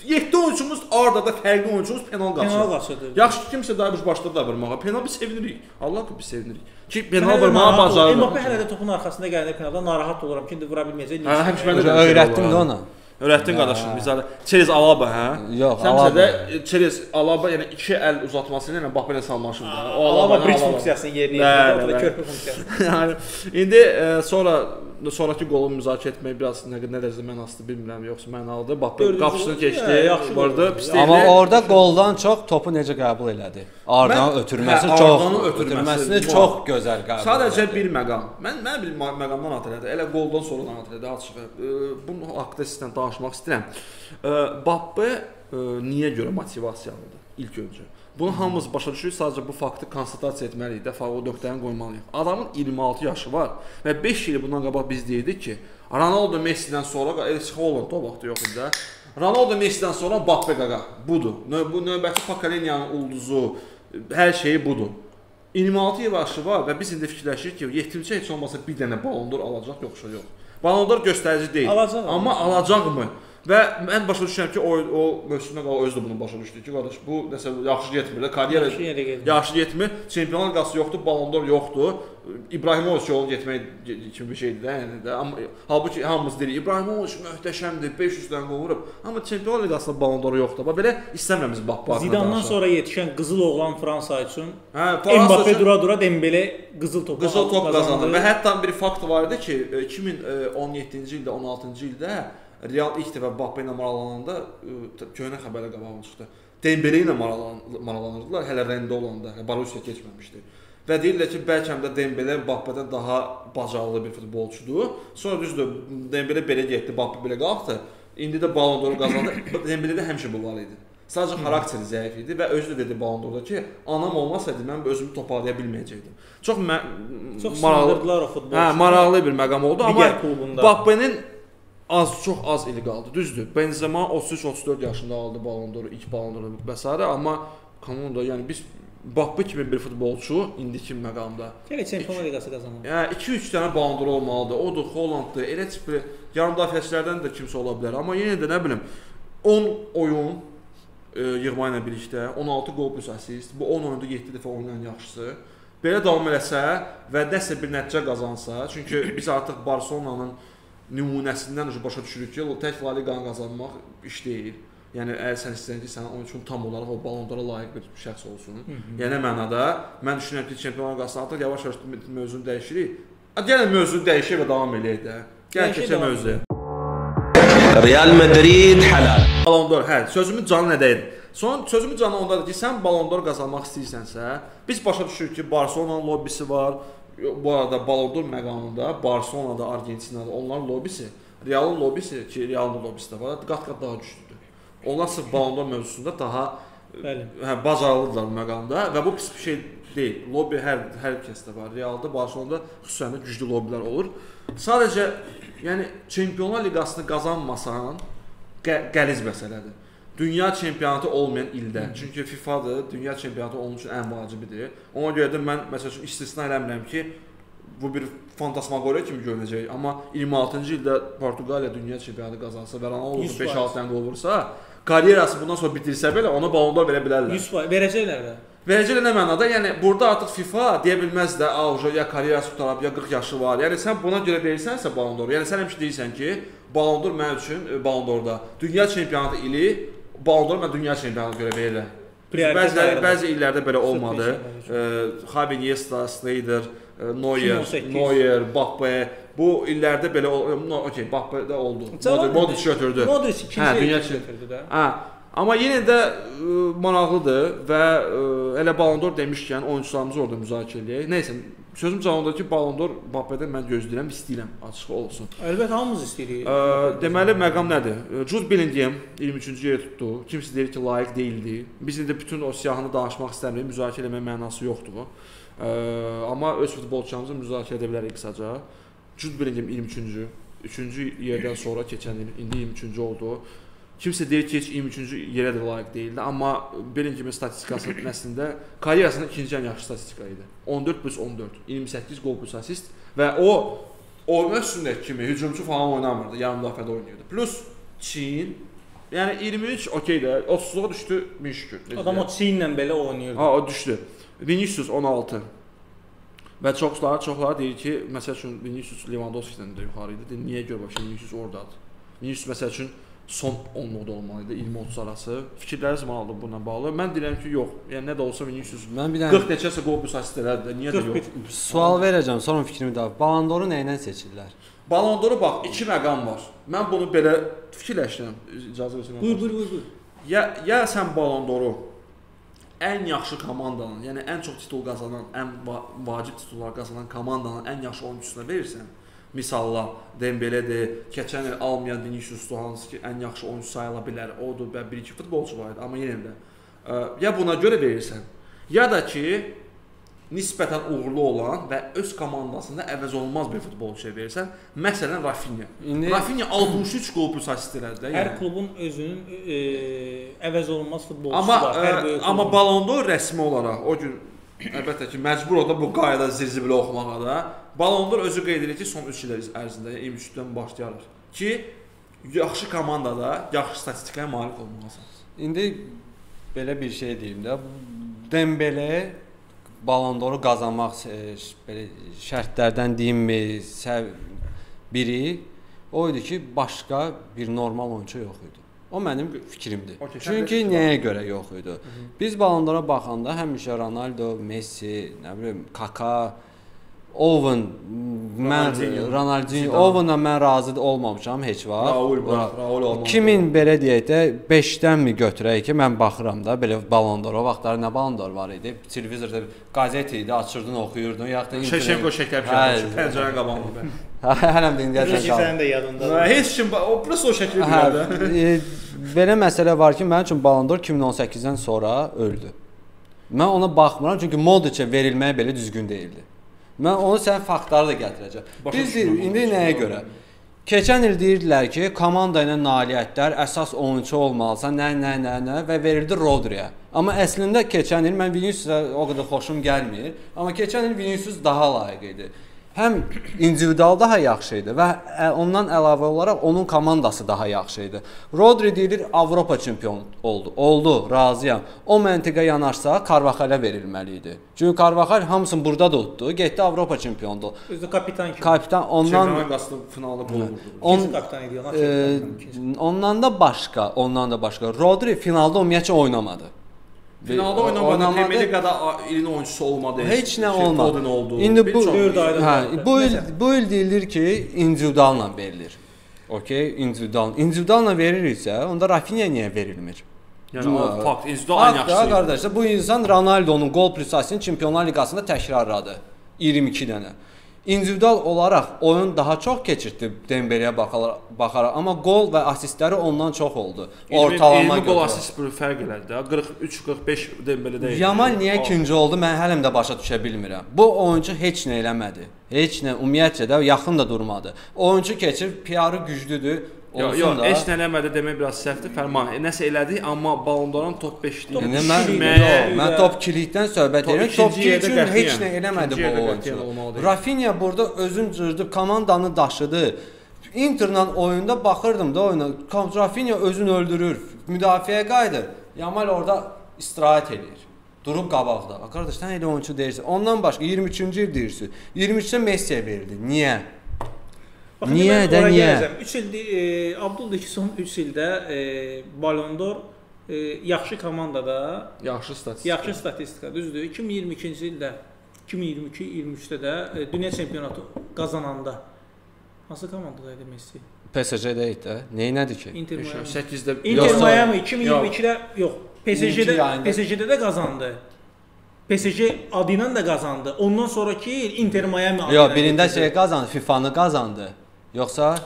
7 oyunçumuz ardada fərqli oyunçumuz penal qaçırdı. Yaxşı kimsə daha bir başladı da vurmağa. Penal biz sevinirik. Allah ki biz sevinirik. Ki penal vurmağa bacarır. Mbappe hələ də topun arxasında gələn penalda narahat oluram ki, indi vura bilməyəcək. Hə, həmişə mən də öyrətdim də ona. Öyrətdin qardaşım. Bizə Çeliz Alaba, hə? Yox, Alaba. Səmsə də Çeliz Alaba, yəni 2 əl uzatması ilə Mbappe ilə salmaşımdı. O Alaba bridge funksiyasını yerinə yetirdi, o da körpü funksiyası. Yəni indi sonrakı qolu müzakirə etmək biraz nə dərəcədə mənasızdır bilmirəm, yoxsa mənalıdır. Mbappe qapısını keçdi, vurdu, pis deyil. Amma orada qoldan çox topu necə qəbul elədi? Arddan ötürməsini çox gözəl qəbul elədi. Sadəcə bir məqam. Mən bir məqamdan hatırladım. Elə qoldan sonra hatırladım, açığı. Bunun haqqında sizdən danışmaq istəyirəm. Mbappe niyə görə motivasiyalıdır ilk öncə? Bunu hamımız başa düşürük, sadəcə bu faktı konstatasiya etməliyik, dəfə o nöqtəni qoymalıyıq. Adamın 26 yaşı var və 5 il bundan qabaq biz deyirdik ki, Ronaldo Messi'dən sonra, Erling Haaland o vaxt yox idi də. Ronaldo Messi'dən sonra Mbappe qaqa budur. Bu növbəti pokoleniyanın ulduzu, hər şeyi budur. 26 yaşı var və biz indi fikirləşirik ki, 7-ci heç olmasa bir dənə Ballon d'Or alacaq, yoxsa yox. Ballon d'Or göstərici deyil. Alacaq. Amma alacaqmı? Və mən başa düşürəm ki, o mövsümdə qala özü də bunu başa düşdü ki, qardaş, bu nəsə yaxşı getmir də, karyera yaxşı getmir, Çempionlar Liqası yoxdur, Ballon d'Or yoxdur. İbrahimovic yolun getmək kimi bir şeydir də, yəni də. Amma halbuki hamımız deyirik, İbrahimovic möhtəşəmdir, 500 dənə qol vurub, amma Çempionlar Liqasında Ballon d'Or yoxdur. Bax belə istəmirəm biz Mbappe. Zidandan sonra yetişən qızıl oğlan Fransa üçün Mbappe dura-dura Dembele qızıl top qazandı. Və hətta bir fakt var idi ki, 2017-ci ildə, 16-cı ildə Real ilk dəfə Mbappe ilə maralananda köhnə xəbərlə qabağına çıxdı. Dembele ilə maralanırdılar hələ rəndə olanda, Borussia keçməmişdi. Və deyirlər ki, bəlkə də Dembele Mbappe'dən daha bacarıqlı bir futbolçudur. Sonra düzdür, Dembele belə getdi, Mbappe belə qalxdı. İndi də Ballon d'Or qazandı. Dembele'də həmişə bu var idi. Sadəcə xarakteri zəif idi və özü də dedi Ballon d'Orda ki, anam olmasaydı mən özümü toparlaya bilməyəcəkdim. Çox maraqlıdılar o futbolçu. Hə, maraqlı bir məqam oldu, amma Mbappe'nin çox az ili qaldı. Düzdür. Benzema 33-34 yaşında aldı Ballon d'Oru, ilk Ballon d'Oru və s. amma komanda, yəni biz Mbappe kimi bir futbolçu indiki məqamda. Gələ Çempionlar Liqası qazanır. Yəni 2-3 dənə Ballon d'Or olmalıdır. Odur, Hollanddır, elə tipli yarım müdafiəçilərdən də kimsə ola bilər. Amma yenə də nə bilim 10 oyun yığma ilə birlikdə 16 gol plus assist. Bu 10 oyunda 7 dəfə oynayan yaxşısı. Belə davam eləsə və nəsə bir nəticə qazansa, çünki biz artıq Barselonanın nümunəsindən başa düşürük ki, tək La Liqanı qazanmaq iş deyil. Yəni əgər sən istəyirsən ki, sənin oyunçun tam olaraq o Ballon d'Or-a layiq bir şəxs olsun. Yəni mənada mən düşünürəm ki, Çempionlar Liqasında artıq yavaş-yavaş mövzunu dəyişirik. Gəlin mövzunu dəyişək və davam eləyək də. Gəl keçək mövzuya. Real Madrid halal. Ballon d'Or, hə, sözümün canı nədə idi? Son sözümün canı ondadır ki, sən Ballon d'Or qazanmaq istəyirsənsə, biz başa düşürük ki, Barselonanın lobbisi var. Bu arada Ballon d'Or məqamında Barselonada, Argentinada onların lobbisi, Realın lobbisi ki, Realın da lobbisi də var, qat-qat daha güclüdür. Onlar sırf Ballon d'Or mövzusunda daha bacarılıdırlar bu məqamda və bu pis bir şey deyil. Lobbi hər kəsdə var. Realda, Barselonada xüsusən də güclü lobbilər olur. Sadəcə, yəni Çempionlar Liqasını qazanmasan qəliz məsələdir. Dünya çempionatı olmayan ildə. Çünki FIFA-dır, dünya çempionatı onun üçün ən vacibidir. Ona görə də mən məsəl üçün istisna eləmirəm ki, bu bir fantasmagoriya kimi görünəcək. Amma 26-cı ildə Portuqaliya dünya çempionatı qazansa və Ronaldo 5-6 dənə qol vursa, karyerası bundan sonra bitirsə belə ona Ballon d'Or verə bilərlər. 100% verəcəklər də. Verəcəklər nə mənada? Yəni burada artıq FIFA deyə bilməz də, ya karyerası qutarıb, ya 40 yaşı var. Yəni sən buna görə verirsənsə Ballon d'Or, yəni sən həmişə deyirsən ki, Ballon d'Or mənim üçün Ballon d'Orda dünya çempionatı ili Ballon d'Or mən dünya çempionatına görə verirlər. Bəzi illərdə belə olmadı. Xavi, Iniesta, Sneijder, Neuer, Mbappé bu illərdə belə okey, Mbappé də oldu. Modric götürdü. Modric ikinci il götürdü də. Hə. Amma yenə də maraqlıdır və elə Ballon d'Or demişkən oyunçularımızı orada müzakirə edək. Nəysə, sözüm canlıdır ki, Ballon d'Or Mbappédən mən gözləyirəm, istəyirəm, açıq olsun. Əlbəttə hamımız istəyirik. Deməli məqam nədir? Jude Bellingham 23-cü yeri tutdu. Kimsə deyir ki, layiq deyildi. Biz indi bütün o siyahını danışmaq istəmirik, müzakirə etmək mənası yoxdur. Amma öz futbolçularımızı müzakirə edə bilərik qısaca. Jude Bellingham 23-cü, 3-cü yerdən sonra keçən il indi 23-cü oldu. Kimsə deyir ki, heç 23-cü yerə də layiq deyildi, amma Bellingham'in statistikası əslində karyerasında ikinci ən yaxşı statistika idi. 14+14, 28 qol plus assist və o oyuna üstündəki kimi hücumçu falan oynamırdı, yarım müdafiədə oynayırdı. Plus Çin, yəni 23 okey də, 30-luğa düşdü, min şükür. Adam o Çinlə belə oynayırdı. Ha, o düşdü. Vinicius 16. Və çoxları deyir ki, məsəl üçün Vinicius Lewandowski-dən də yuxarı idi. Niyə görə bax, Vinicius oradadır? Vinicius məsəl üçün son 10-luqda olmalıydı, 20-30 arası. Fikirləriniz olmalıdır bununla bağlı. Mən deyirəm ki, yox. Yəni nə də olsa Vinicius 40 neçəsə qol plus assist elədi. Niyə də yox? Sual verəcəm, sonra fikrimi də. Ballon d'Oru nə ilə seçirlər? Ballon d'Oru bax, iki məqam var. Mən bunu belə fikirləşdirəm. İcazə versəm. Buyur. Ya sən Ballon d'Oru ən yaxşı komandanın, yəni ən çox titul qazanan, ən vacib titullar qazanan komandanın ən yaxşı oyunçusuna verirsən. Misallar, Dembele'dir, keçən il almayan Vinicius'dur, hansı ki ən yaxşı oyuncu sayıla bilər, odur və bir-iki futbolçu var idi, amma yenə də ya buna görə verirsən, ya da ki nisbətən uğurlu olan və öz komandasında əvəz olunmaz bir futbolçuya verirsən, məsələn Rafinha. Rafinha 63 qol plus assist elədi. Hər klubun özünün əvəz olunmaz futbolçusu var. Amma Ballon d'Or rəsmi olaraq o gün əlbəttə ki, məcbur oldu bu qayda zirzibilə oxumağa da. Ballon d'Or özü qeyd edir ki, son 3 il ərzində 23-dən başlayaraq ki, yaxşı komandada yaxşı statistikaya malik olmalısan. İndi belə bir şey deyim də, Dembele Ballon d'Oru qazanmaq belə şərtlərdən deyimmi, biri o idi ki, başqa bir normal oyuncu yox idi. O mənim fikrimdir. Çünki nəyə görə yox idi? Biz Ballon d'Ora baxanda həmişə Ronaldo, Messi, nə bilim, Kaka, Owen, Ronaldinho, Owen'la mən razı olmamışam heç vaxt. Raul olmalı. Kimin belə deyək də 5-dənmi götürək ki, mən baxıram da belə Ballon d'Or, o vaxtlar nə Ballon d'Or var idi? Televizorda qəzet idi, açırdın, oxuyurdun, yaxud da Şevçenko şəkil pəncərənin qabağında. Hələm də indiyəcən qalır. Sənin də yadındadır. Heç kim o prosta o şəkli bilir. Belə məsələ var ki, mənim üçün Ballon d'Or 2018-dən sonra öldü. Mən ona baxmıram çünki Modricə verilməyə belə düzgün deyildi. Mən onu sənin faktları da gətirəcəm. Biz indi nəyə görə? Keçən il deyirdilər ki, komanda ilə nailiyyətlər əsas oyunçu olmalısan, nə və verildi Rodri'yə. Amma əslində keçən il mən Vinicius'a o qədər xoşum gəlmir, amma keçən il Vinicius daha layiq idi. həm individual daha yaxşı idi və ondan əlavə olaraq onun komandası daha yaxşı idi. Rodri deyilir Avropa çempionu oldu. Oldu, razıyam. O məntiqə yanaşsa Carvajala verilməli idi. Çünki Carvajal hamısını burada da utdu, getdi Avropa çempionu. Özü kapitan kimi. Kapitan ondan Çempionlar finalda qol vurdu. İkinci kapitan idi. Ondan da başqa. Rodri finalda ümumiyyətcə oynamadı. Finalda oynamadı. Premier Ligada ilin oyunçusu olmadı. Heç nə olmadı. Oldu. İndi bu 4 ayda. bu il deyilir ki, individualla verilir. Okay, individualla verilirsə, onda Rafinha niyə verilmir? Yəni o fakt, individual ən yaxşısı. Qardaşlar, bu insan Ronaldo'nun gol plus assistini Çempionlar Liqasında təkrarladı. 22 dənə. İndividual olaraq oyun daha çox keçirdi Dembeleyə baxaraq, amma gol və assistləri ondan çox oldu. Ortalama 20 gol assist bir fərq elədi də. 43-45 Dembeledə idi. Yamal niyə ikinci oldu? Mən hələm də başa düşə bilmirəm. Bu oyuncu heç nə eləmədi. Heç nə, ümumiyyətcə də yaxın da durmadı. Oyuncu keçir, PR-ı güclüdür. Yox, heç nə eləmədi demək biraz səhvdir. Fərman. Nəsə elədi, amma Ballon d'Or'un top 5-də. Mən top 2-likdən söhbət edirəm. Top 2 üçün heç nə eləmədi bu oyuncu. Rafinha burada özün cırdıb, komandanı daşıdı. Inter'la oyunda baxırdım da oyuna. Rafinha özünü öldürür, müdafiəyə qayıdır. Yamal orada istirahət edir. Durub qabaqda. Qardaş, sən elə oyunçu deyirsən. Ondan başqa 23-cü il deyirsən. 23-də Messiyə verildi. Niyə? Niyə? 3 ildir Abdullah ki, son 3 ildə Ballon d'Or yaxşı komandada, yaxşı statistika, düzdür. 2022-ci ildə, 2022-23-də də dünya çempionatı qazananda hansı komandada idi Messi? PSG-də idi də. Neynədir ki? Inter Miami. 8-də Inter Miami 2022-də yox. PSG-də də qazandı. PSG adı ilə də qazandı. Ondan sonraki il Inter Miami adı. Yox, birində şey qazandı, FIFA-nı qazandı. Yoxsa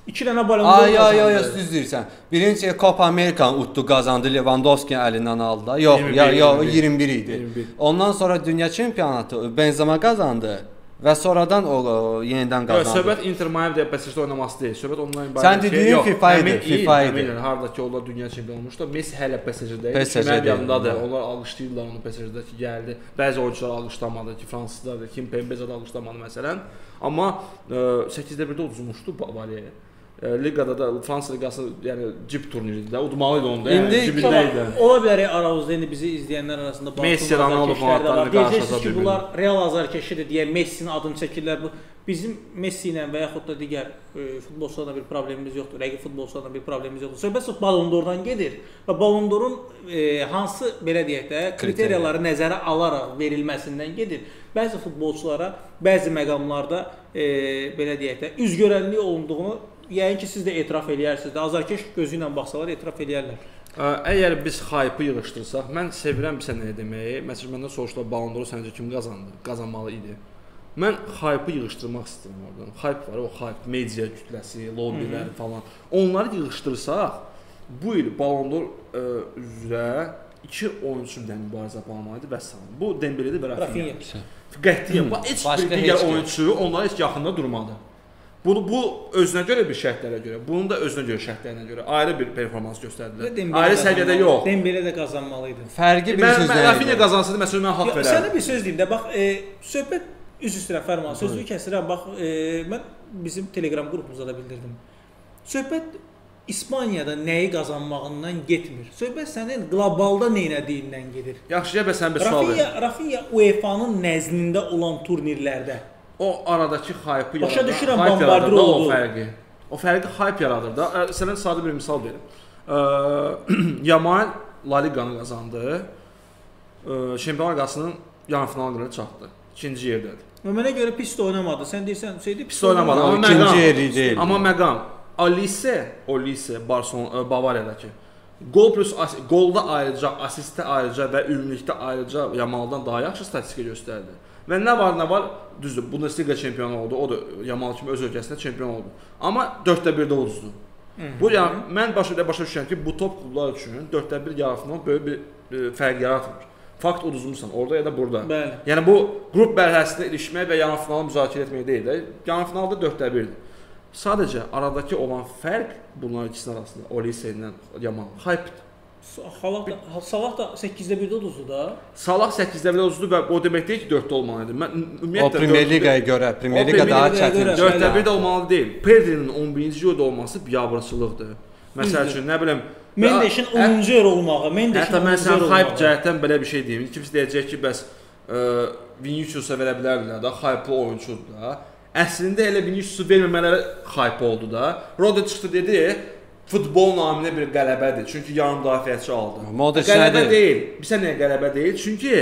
2 dənə Ballon d'Or qazandı. Ay, düz deyirsən. Birinci Copa Amerikanı utdu, qazandı, Lewandowski əlindən aldı da. Yox, 21 idi. Ondan sonra dünya çempionatı Benzema qazandı və sonradan o yenidən qazandı. Yox, söhbət Inter Miami-də PSG-də oynaması deyil. Söhbət ondan ibarət. Sən dediyin FIFA idi. Hardakı onlar dünya çempionu olmuşdu. Messi hələ PSG-də idi. Mənim yanımdadır. Onlar alqışlayırlar onu PSG-də ki, gəldi. Bəzi oyunçular alqışlamadı ki, fransızlar, Kim Pembe-də alqışlamadı məsələn. Amma 8-də 1-də uduzmuşdu Bavariyaya. Liqada da Fransa liqası, yəni cib turniridir də. Udmalı idi onda. İndi cibindəydi. Ola bilər aramızda indi bizi izləyənlər arasında Messi, Ronaldo falan deyəcəksiniz ki, bunlar real azarkeşidir deyə Messinin adını çəkirlər. Bu bizim Messi ilə və yaxud da digər futbolçularla bir problemimiz yoxdur. Rəqib futbolçularla bir problemimiz yoxdur. Söhbət Ballon d'Or'dan gedir və Ballon d'Or'un hansı belə deyək də kriteriyaları nəzərə alaraq verilməsindən gedir. Bəzi futbolçulara bəzi məqamlarda belə deyək də üzgörənlik olunduğunu yəqin ki, siz də etiraf eləyərsiniz də. Azarkeş gözü ilə baxsalar etiraf eləyərlər. Əgər biz hype-ı yığışdırsaq, mən sevirəm bir sənə deməyi. Məsələn, məndən soruşdular Ballon d'Or səncə kim qazandı? Qazanmalı idi. Mən hype-ı yığışdırmaq istəyirəm oradan. Hype var, o hype, media kütləsi, lobbilər falan. Onları yığışdırsaq, bu il Ballon d'Or üzrə 2 oyunçudan mübarizə aparmalıdır və salam. Bu Dembele'dir və Rafinha. Qətiyyən, heç bir digər oyunçu onlara heç yaxında durmadı. Bu özünə görə bir şərtlərə görə, bunun da özünə görə şərtlərinə görə ayrı bir performans göstərdilər. Ayrı səviyyədə yox. Dembele də qazanmalı idi. Fərqi bir sözlə. Mən Rafinha qazansaydı məsələn mən haqq verərdim. Sənə bir söz deyim də, bax, söhbət üz üstə Fərman, sözünü kəsirəm. Bax, mən bizim Telegram qrupumuza da bildirdim. Söhbət İspaniyada nəyi qazanmağından getmir. Söhbət sənin qlobalda nə elədiyindən gedir. Yaxşı, bəs sən bir sual ver. Rafinha UEFA-nın nəzdində olan turnirlərdə o aradakı hype-ı başa düşürəm, bombardır oldu. O fərqi hype yaradır da. Sənə sadə bir misal verim. Yamal La Liqanı qazandı. Çempionlar Liqasının yarı finalına çatdı. 2-ci yerdədir. Mənə görə pis də oynamadı. Sən deyirsən, pis də oynamadı. Amma ikinci yeri deyil. Amma məqam Olise Barcelona Bavariyadakı golda ayrıca, assistdə ayrıca və ümumilikdə ayrıca Yamaldan daha yaxşı statistika göstərdi. Və nə var, düzdür, Bundesliga çempionu oldu, o da Yamal kimi öz ölkəsində çempion oldu. Amma 4-də 1-də uduzdu. Bu yəni mən başa düşürəm ki, bu top klublar üçün 4-də 1 yarı final böyük bir fərq yaratmır. Fakt uduzmusan orada ya da burada. Bəli. Yəni bu qrup mərhələsində ilişmək və yarı finalı müzakirə etmək deyil də. Yarı finalda 4-də 1-dir. Sadəcə aradakı olan fərq bunların ikisinin arasında Olise ilə Yamal hype. Salah da 8-də 1-də uduzdu da. Salah 8-də 1-də uduzdu və o demək deyil ki, 4-də olmalı idi. Mən O ümumiyyətlə Premyer Liqaya görə, Premyer Liqa daha çətin. 4-də 1-də olmalı deyil. Pedri'nin 11-ci yerdə olması biabırçılıqdır. Məsəl üçün, nə bilim, Mendeşin 10-cu yer olmağı, hətta mən sən hype cəhətdən belə bir şey deyim. Kimsə deyəcək ki, bəs Vinicius'a verə bilərdilər də, hype-lı oyunçudur da. Əslində elə Vinicius'u verməmələri hype oldu da. Rodri çıxdı dedi, futbol naminə bir qələbədir. Çünki yarım müdafiəçi aldı. Qələbə deyil. Bizə niyə qələbə deyil? Çünki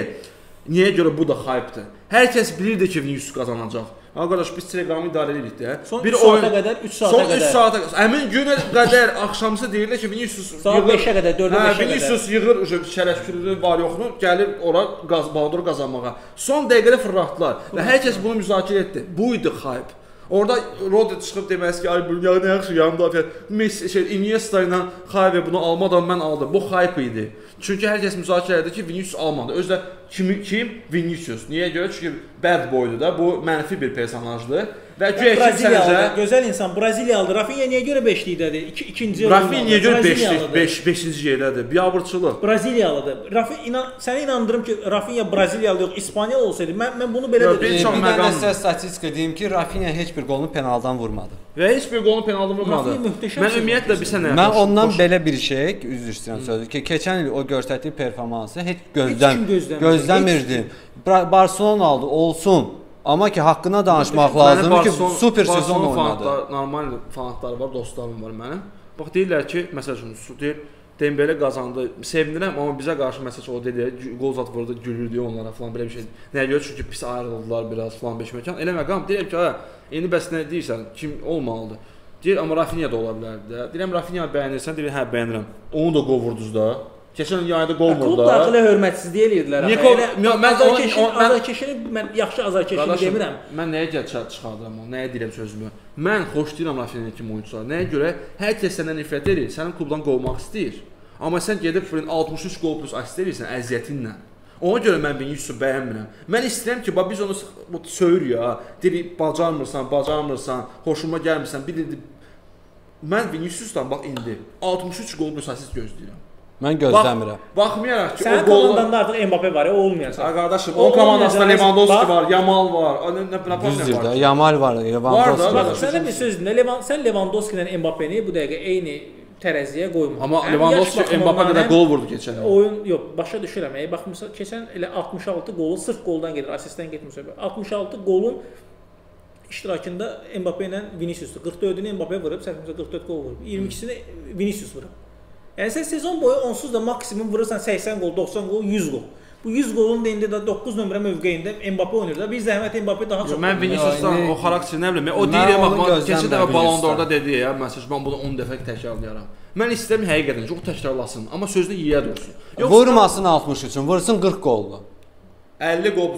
niyə görə bu da hype-dır. Hər kəs bilirdi ki, Vinicius qazanacaq. Qardaş, biz Telegramı idarə edirik də. Son 3 saata qədər, 3 saata qədər. Son 3 saata qədər. Həmin günə qədər axşamısı deyirlər ki, Vinicius saat 5-ə qədər, 4-ə 5-ə qədər. Vinicius yığır şərəfkürlüyü var yoxunu, gəlir ora Balondoru qazanmağa. Son dəqiqədə fırlatdılar və hər kəs bunu müzakirə etdi. Bu idi hype. Orada Rodri çıxıb deməsi ki, ay bu nə yaxşı yarım müdafiə. Messi Iniesta ilə Xavi bunu almadan mən aldım. Bu hype idi. Çünki hər kəs müzakirə edirdi ki, Vinicius almadı. Özdə kim? Vinicius. Niyə görə? Çünki bad boydur da. Bu mənfi bir personajdır. Və güya Braziliyalı, gözəl insan Braziliyalıdır. Rafinha niyə görə 5-likdədir? İkinci yerdə. Rafinha niyə görə 5-ci yerdədir? Biabırçılıq. Braziliyalıdır. Səni inandırım ki, Rafinha Braziliyalı yox, İspaniyalı olsaydı, mən bunu belə dedim. Bir dənə sizə statistika deyim ki, Rafinha heç bir qolunu penaldan vurmadı. Və heç bir qolunu penaldan vurmadı. Mən ümumiyyətlə bir sənə mən ondan belə bir şey, üzr istəyirəm sözü ki, keçən il o göstərdiyi performansı heç gözləmirdim. Barcelona aldı, olsun. Amma ki, haqqına danışmaq lazımdır ki, super sezon oynadı. Normal fanatları var, dostlarım var mənim. Bax, deyirlər ki, məsəl üçün, deyir, Dembele qazandı, sevinirəm, amma bizə qarşı məsəl üçün o dedi, qol zat vurdu, gülürdü onlara falan, belə bir şey. Nəyə görə? Çünki pis ayrıldılar biraz falan, beş məkan. Elə məqam, deyirəm ki, indi bəs nə deyirsən, kim olmalıdır? Deyir, amma Rafinha da ola bilərdi də. Deyirəm, Rafinha bəyənirsən, deyir, hə, bəyənirəm. Onu da qol vurdunuz da. Keçən yayda qol vurdu da. Klub daxilə hörmətsizlik eləyirdilər. Mən yaxşı azarkeşini demirəm. Mən nəyə çıxardıram onu? Nəyə deyirəm sözümü? Mən xoşlayıram Rafinha kimi oyunçuları. Nəyə görə? Hər kəs səndən nifrət edir, sənin klubdan qovmaq istəyir. Amma sən gedib 63 qol plus asist edirsən əziyyətinlə. Ona görə mən Vinicius'u bəyənmirəm. Mən istəyirəm ki, biz onu söyür ya. Deyir, bacarmırsan, xoşuma gəlmirsən. Bir dedi, mən Vinicius'dan bax indi 63 qol plus asist gözləyirəm. Mən gözləmirəm. Baxmayaraq ki, sənin komandanda artıq Mbappé var, o olmayasan. Qardaşım, o komandasında Lewandowski var, Yamal var. Düzdür də, Yamal var, Lewandowski var. Bax, sənə bir söz deyim, sən Lewandowski ilə Mbappéni bu dəqiqə eyni tərəziyə qoyma. Amma Lewandowski Mbappé qədər qol vurdu keçən il. Oyun yox, başa düşürəm. Bax, məsəl keçən elə 66 qolu sırf qoldan gedir, assistdən getmir. 66 qolun iştirakında Mbappé ilə Vinicius'dur. 44-ünü Mbappé vurub, səhvimizə 44 qol vurub. 22-sini Vinicius vurub. Yəni sən sezon boyu onsuz da maksimum vurursan 80 qol, 90 qol, 100 qol. Bu 100 qolun da indi də 9 nömrə mövqeyində Mbappé oynayır da. Bir zəhmət Mbappé daha çox. Mən Vinicius'dan o xarakteri nə bilim, o deyir bax, keçən dəfə Ballon-d'Or'da dedi ya, məsələn, mən bunu 10 dəfə təkrarlayaram. Mən istəyirəm həqiqətən ki, o təkrarlasın, amma sözdə yiyə dursun. Vurmasın 60 üçün, vursun 40 qollu. 50 qol.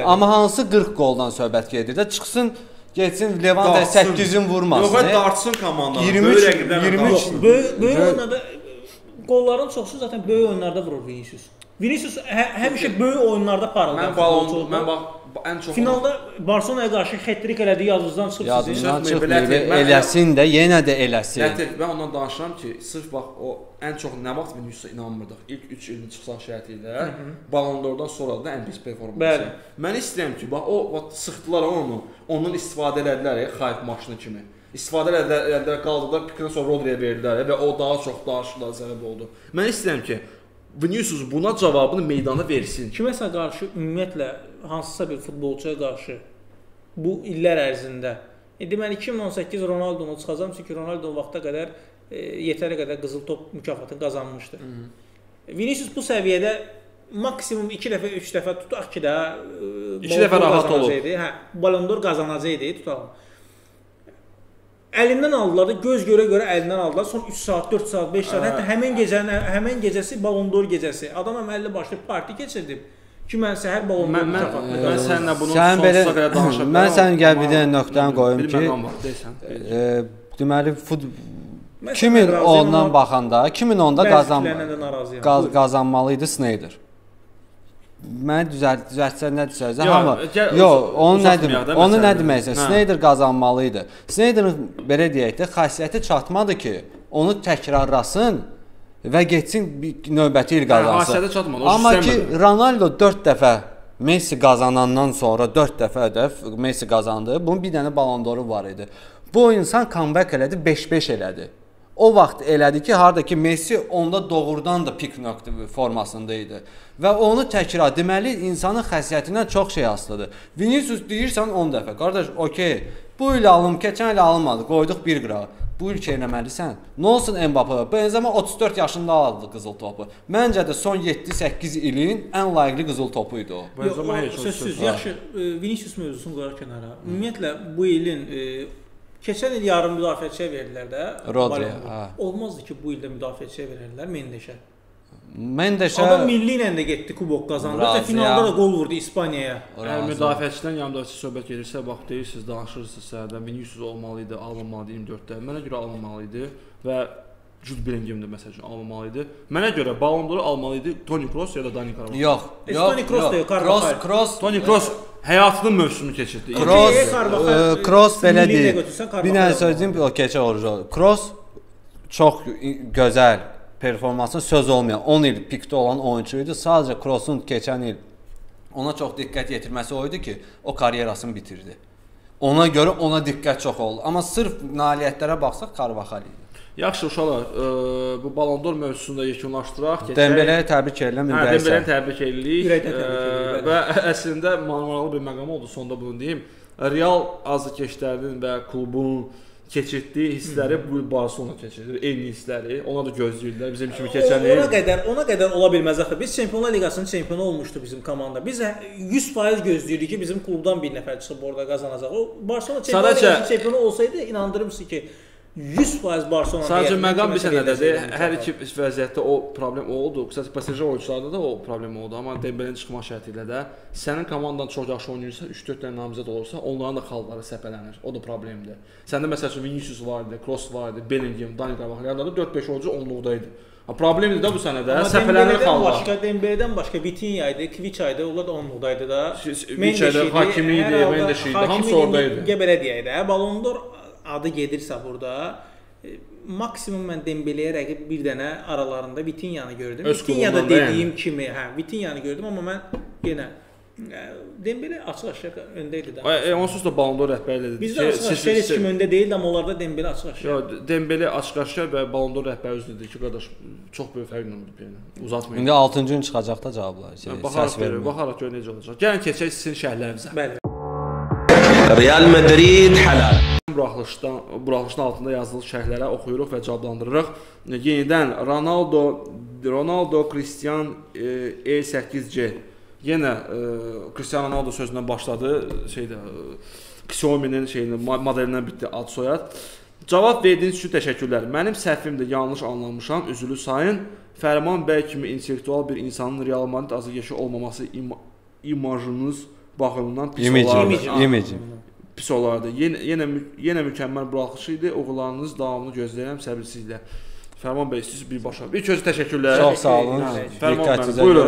Amma hansı 40 qoldan söhbət gedir də, çıxsın getsin Levante 8-in vurmasın. Yox, dartsın komandanı. 23 böyük oyunlarda qolların çoxsu zaten böyük oyunlarda vurur Vinicius. Vinicius həmişə böyük oyunlarda parıldadı. Mən bax ən çox finalda Barcelona'ya qarşı hat-trick elədi, yadınızdan çıxıb sizin. Eləsin də, yenə də eləsin. Mən ondan danışıram ki, sırf bax o ən çox nə vaxt Vinicius'a inanmırdıq. İlk 3 ilin çıxsaq şərti ilə Ballon-d'Or'dan sonra da ən pis performansı. Mən istəyirəm ki, bax o sıxdılar onu, ondan istifadə elədilər xayf maşını kimi. İstifadə elədilər, qaldılar, pikdən sonra Rodri'yə verdilər və o daha çox danışıqlara səbəb oldu. Mən istəyirəm ki, Vinicius buna cavabını meydana versin. Kiməsə qarşı ümumiyyətlə hansısa bir futbolçuya qarşı bu illər ərzində deməli 2018 Ronaldo'nu çıxacam çünki Ronaldo o vaxta qədər yetəri qədər qızıl top mükafatını qazanmışdı. Vinicius bu səviyyədə maksimum 2 dəfə, 3 dəfə tutaq ki də 2 dəfə rahat olub. Hə, Ballon-d'Or qazanacaqdı, tutaq. Əlindən aldılar da, göz görə əlindən aldılar. Son 3 saat, 4 saat, 5 saat, hətta həmin gecəsi Ballon-d'Or gecəsi. Adam əməlli başlı parti keçirdim ki, mən səhər Ballon-d'Or mükafatını qazandım. Mən səninlə bunu sonsuza qədər danışacağam. Mən sənin gəl bir dənə nöqtəni qoyum ki, deməli 2010-dan baxanda, 2010-da qazanmalı idi Sneijder. Mən düzəltsən nə desəsən, amma yox, onu nə deməksən? Sneijder qazanmalı idi. Sneijderin belə deyək də xassiyyəti çatmadı ki, onu təkrarlasın və getsin növbəti il qazansın. Həsiyyətə çatmadı. Amma ki Ronaldo 4 dəfə Messi qazanandan sonra 4 dəfə də Messi qazandı. Bunun bir dənə Ballon d'Or var idi. Bu insan comeback elədi, 5-5 elədi. O vaxt elədi ki, harda ki Messi onda doğrudan da pik nöqtə formasında idi. Və onu təkrar, deməli insanın xəssiyyətindən çox şey asılıdır. Vinicius deyirsən 10 dəfə. Qardaş, okey. Bu il alım, keçən il alınmadı. Qoyduq bir qırağa. Bu il eləməlisən. Nə olsun Mbappé? Benzema 34 yaşında aldı qızıl topu. Məncə də son 7-8 ilin ən layiqli qızıl topu idi o. Benzema heç sözsüz. Yaxşı, Vinicius mövzusunu qoyaq kənara. Ümumiyyətlə bu ilin keçən il yarım müdafiəçiyə verdilər də. Rodri. Olmazdı ki, bu ildə müdafiəçiyə verərlər Mendeşə. Mendeşə Adam milli ilə də getdi, kubok qazandı və finalda da gol vurdu İspaniyaya. Müdafiəçidən yanındakı söhbət gedirsə, bax deyirsiniz, danışırsınızsa, Vinicius olmalı idi, alınmalı idi 24-də. Mənə görə alınmalı idi və Jude Bellingham da məsəl üçün alınmalı idi. Mənə görə Ballon d'Or almalı idi Toni Kroos ya da Dani Carvajal. Yox. Toni Kroos da yox, Carvajal. Toni Kroos həyatının mövsümünü keçirdi. Kroos belə deyil. Bir dənə söyləyim, o keçə orucu. Kroos çox gözəl performansı söz olmayan 10 il pikdə olan oyunçu idi. Sadəcə Kroos'un keçən il ona çox diqqət yetirməsi o idi ki, o karyerasını bitirdi. Ona görə ona diqqət çox oldu. Amma sırf nailiyyətlərə baxsaq Carvajal idi. Yaxşı uşaqlar, bu Ballon d'Or mövzusunda yekunlaşdıraq. Dembeleyə təbrik edirəm. Dembeleyə təbrik edirik. Və əslində maraqlı bir məqam oldu, sonda bunu deyim. Real azarkeşlərinin və klubun keçirdiyi hissləri bu il Barcelona keçirir. Eyni hissləri. Ona da gözləyirlər bizim kimi keçən il. Ona qədər ola bilməz axı. Biz Çempionlar Liqasının çempionu olmuşdu bizim komanda. Biz 100% gözləyirik ki, bizim klubdan bir nəfər çıxıb orada qazanacaq. O Barcelona Çempionlar Liqasının çempionu olsaydı inandırım sizi ki 100% Barcelona. Sadəcə məqam bir sənədədir. Hər iki vəziyyətdə o problem oldu. Xüsusən PSG oyunçularda da o problem oldu. Amma Dembelenin çıxma şərti ilə də sənin komandan çox yaxşı oynayırsa, 3-4 dənə namizəd olursa, onların da xalları səpələnir. O da problemdir. Səndə məsəl üçün Vinicius var idi, Kroos var idi, Bellingham, Dani Carvajal, yanında 4-5 oyuncu onluqda idi. Problemdir də bu sənədə. Səpələnir xallar. Dembeledən başqa Vitinha idi, Kvicha idi, onlar da onluqda idi da. Kvicha idi, Hakimi idi, Mendes idi, hamısı orada idi. Belə deyək də, Ballon d'Or adı gedirsə burada maksimum mən Dembeleyə rəqib bir dənə aralarında Vitinha'nı gördüm. Vitinha da dediyim kimi, Vitinha'nı gördüm, amma mən yenə Dembele açıq-aşkar öndə idi də. Onsuz da Ballon d'Or rəhbərlidir. Bizdə açıq-aşkar heç kim öndə deyildi, amma onlarda Dembele açıq-aşkar. Yox, Dembele açıq-aşkar və Ballon d'Or rəhbəri özü dedi ki, qardaş, çox böyük fərqlə oldu yəni. Uzatmayın. İndi 6-cı gün çıxacaq da cavablar. Baxaraq gör necə olacaq. Gəlin keçək sizin şərhlərinizə. Bəli. Real Madrid halal. Buraxılışın altında yazılı şərhlərə oxuyuruq və cavablandırırıq. Yenidən Ronaldo Cristiano E8C. Yenə Cristiano Ronaldo sözündən başladı. Xiaomi'nin modelindən bitdi ad soyad. Cavab verdiyiniz üçün təşəkkürlər. Mənim səhvimdir, yanlış anlamışam, üzülü sayın. Fərman bəy kimi intellektual bir insanın Real Madrid azarkeşi olmaması imajınız baxımından pis olardı. Pis olardı. Yenə mükəmməl buraxılış idi. Oğullarınız davamını gözləyirəm səbirsizliklə. Fərman bəy, siz birbaşa. Bir közü təşəkkürlər. Çox sağ olun. Diqqətinizə görə.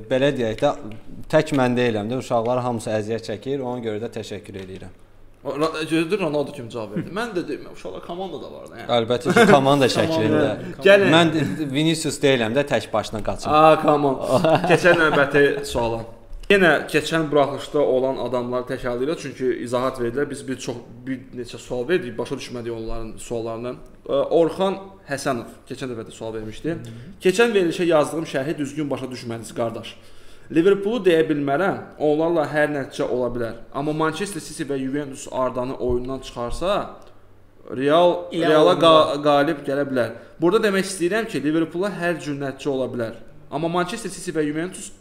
Belə deyək də, tək mən deyiləm də, uşaqlar hamısı əziyyət çəkir, ona görə də təşəkkür edirəm. Gözlür Ronaldo kimi cavab verdi. Mən də deyim, uşaqlar komanda da var da. Əlbəttə ki, komanda şəklində. Mən Vinicius deyiləm də, tək başına qaçım. Keçən növbəti suala. Yenə keçən buraxılışda olan adamları təkrarlayırıq, çünki izahat verdilər. Biz bir neçə sual verdik, başa düşmədik onların suallarından. Orxan Həsənov keçən dəfə də sual vermişdi. Keçən verilişə yazdığım şərhi düzgün başa düşməlisiniz, qardaş. Liverpoolu deyə bilmərəm, onlarla hər nəticə ola bilər. Amma Manchester City və Juventus Ardanı oyundan çıxarsa, Reala qalib gələ bilər. Burada demək istəyirəm ki, Liverpoola hər cür nəticə ola bilər. Amma Manchester City və Juventus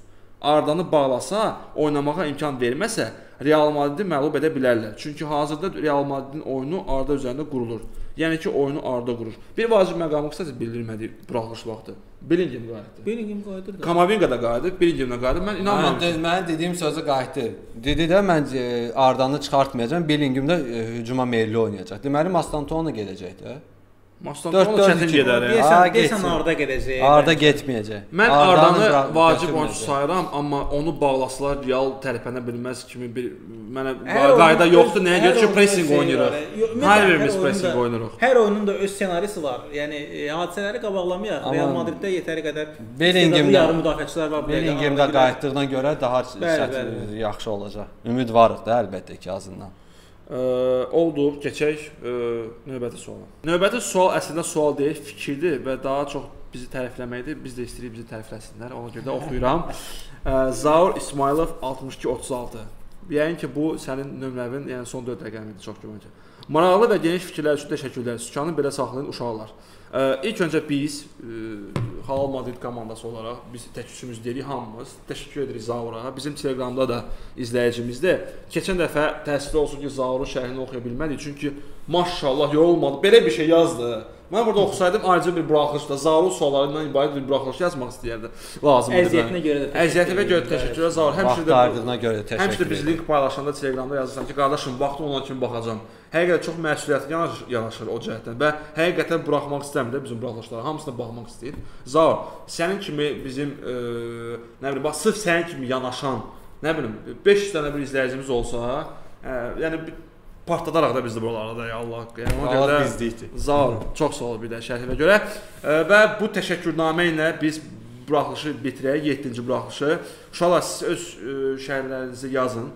Ardanı bağlasa, oynamağa imkan verməsə, Real Madridi məğlub edə bilərlər. Çünki hazırda Real Madridin oyunu Arda üzərində qurulur. Yəni ki, oyunu Arda qurur. Bir vacib məqamı qısaca bildirmədi buraxılış vaxtı. Bellingham qayıtdı. Bellingham qayıdır da. Kamavinga da qayıdıb, Bellingham da qayıdıb. Mən inanmamışam. Mənim dediyim sözə qayıtdı. Dedi də mən Ardanı çıxartmayacağam, Bellingham da hücuma meyilli oynayacaq. Deməli Mastantuono gedəcək də. Maçdan 4-4-2 sonra çətin gedər. Deyəsən getsin. Arda gedəcək. Arda getməyəcək. Mən Ardanı Ardanı vacib götürməyəcək. oyunçu sayıram, amma onu bağlasalar Real tərpənə bilməz kimi bir mənə Hər qayda oyunun yoxdur. öz- Nəyə hər görə ki oyunun pressing öz şeyi oynayırıq. var. Ümumiyyətlə, Hər hər birimiz oyunda- pressing oynayırıq. Hər oyunun da öz ssenarisi var. Yəni hadisələri qabaqlamayaq. Amma Real Madriddə yetəri qədər Bellingham'da- yarım müdafiəçilər var. Bellingham'da qayıtdığına görə daha Bəli, bəli. yaxşı olacaq. Ümid varıq da əlbəttə ki azından. Oldu, keçək növbəti suala. Növbəti sual əslində sual deyil, fikirdir və daha çox bizi tərifləməkdir. Biz də istəyirik bizi tərifləsinlər. Ona görə də oxuyuram. Zaur İsmailov 6236. Yəqin ki bu sənin nömrəvin, yəni son 4 rəqəmidir çox güman ki. Maraqlı və geniş fikirlər üçün təşəkkürlər. Sükanı belə saxlayın uşaqlar. İlk öncə biz Real Madrid komandası olaraq biz tək üçümüz deyirik hamımız. Təşəkkür edirik Zaura. Bizim Telegramda da izləyicimizdir. Keçən dəfə təəssüf olsun ki, Zaurun şərhini oxuya bilmədik. Çünki maşallah yorulmadı. Belə bir şey yazdı. Mən burada oxusaydım ayrıca bir buraxılışda Zaurun suallarından ibarət bir buraxılış yazmaq istəyərdim. Lazımdır. Əziyyətinə görə də Əziyyətinə görə təşəkkürlər Zaur. Vaxtardığına görə təşəkkür Həmişə də biz edirəm. link paylaşanda Telegramda yazırsan ki, qardaşım vaxtı olan kimi baxacağam. Həqiqətən çox məsuliyyətli yanaşır o cəhətdən və həqiqətən buraxmaq istəmir də bizim buraxılışlara. Hamısına baxmaq istəyir. Zaur, sənin kimi bizim nə bilim, bax sırf sənin kimi yanaşan, nə bilim 500 dənə bir izləyicimiz olsa, yəni partladaraq da biz də buralarda ya Allah. Yəni ona görə də bizdikdir. Zaur, çox sağ ol bir də şərhinə görə. Və bu təşəkkürnamə ilə biz buraxılışı bitirək, 7-ci buraxılışı. Uşaqlar siz öz şərhlərinizi yazın.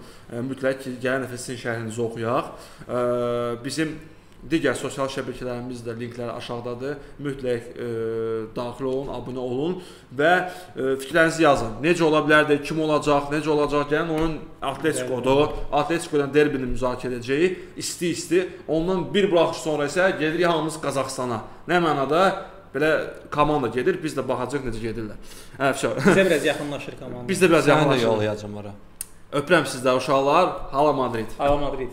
Mütləq ki, gələn dəfə sizin şərhinizi oxuyaq. Bizim digər sosial şəbəkələrimiz də linkləri aşağıdadır. Mütləq daxil olun, abunə olun və fikirlərinizi yazın. Necə ola bilərdi, kim olacaq, necə olacaq? Gəlin oyun Atletico'dur. Atletico'dan derbini müzakirə edəcəyik. İsti-isti. Ondan bir buraxış sonra isə gedirik hamımız Qazaxstana. Nə mənada? Belə komanda gedir, biz də baxacaq necə gedirlər. Bizə biraz yaxınlaşır komanda. Biz də biraz Mən də yaxınlaşırıq. yollayacağam ora. Öpürəm sizləri uşaqlar. Hala Madrid. Hala Madrid.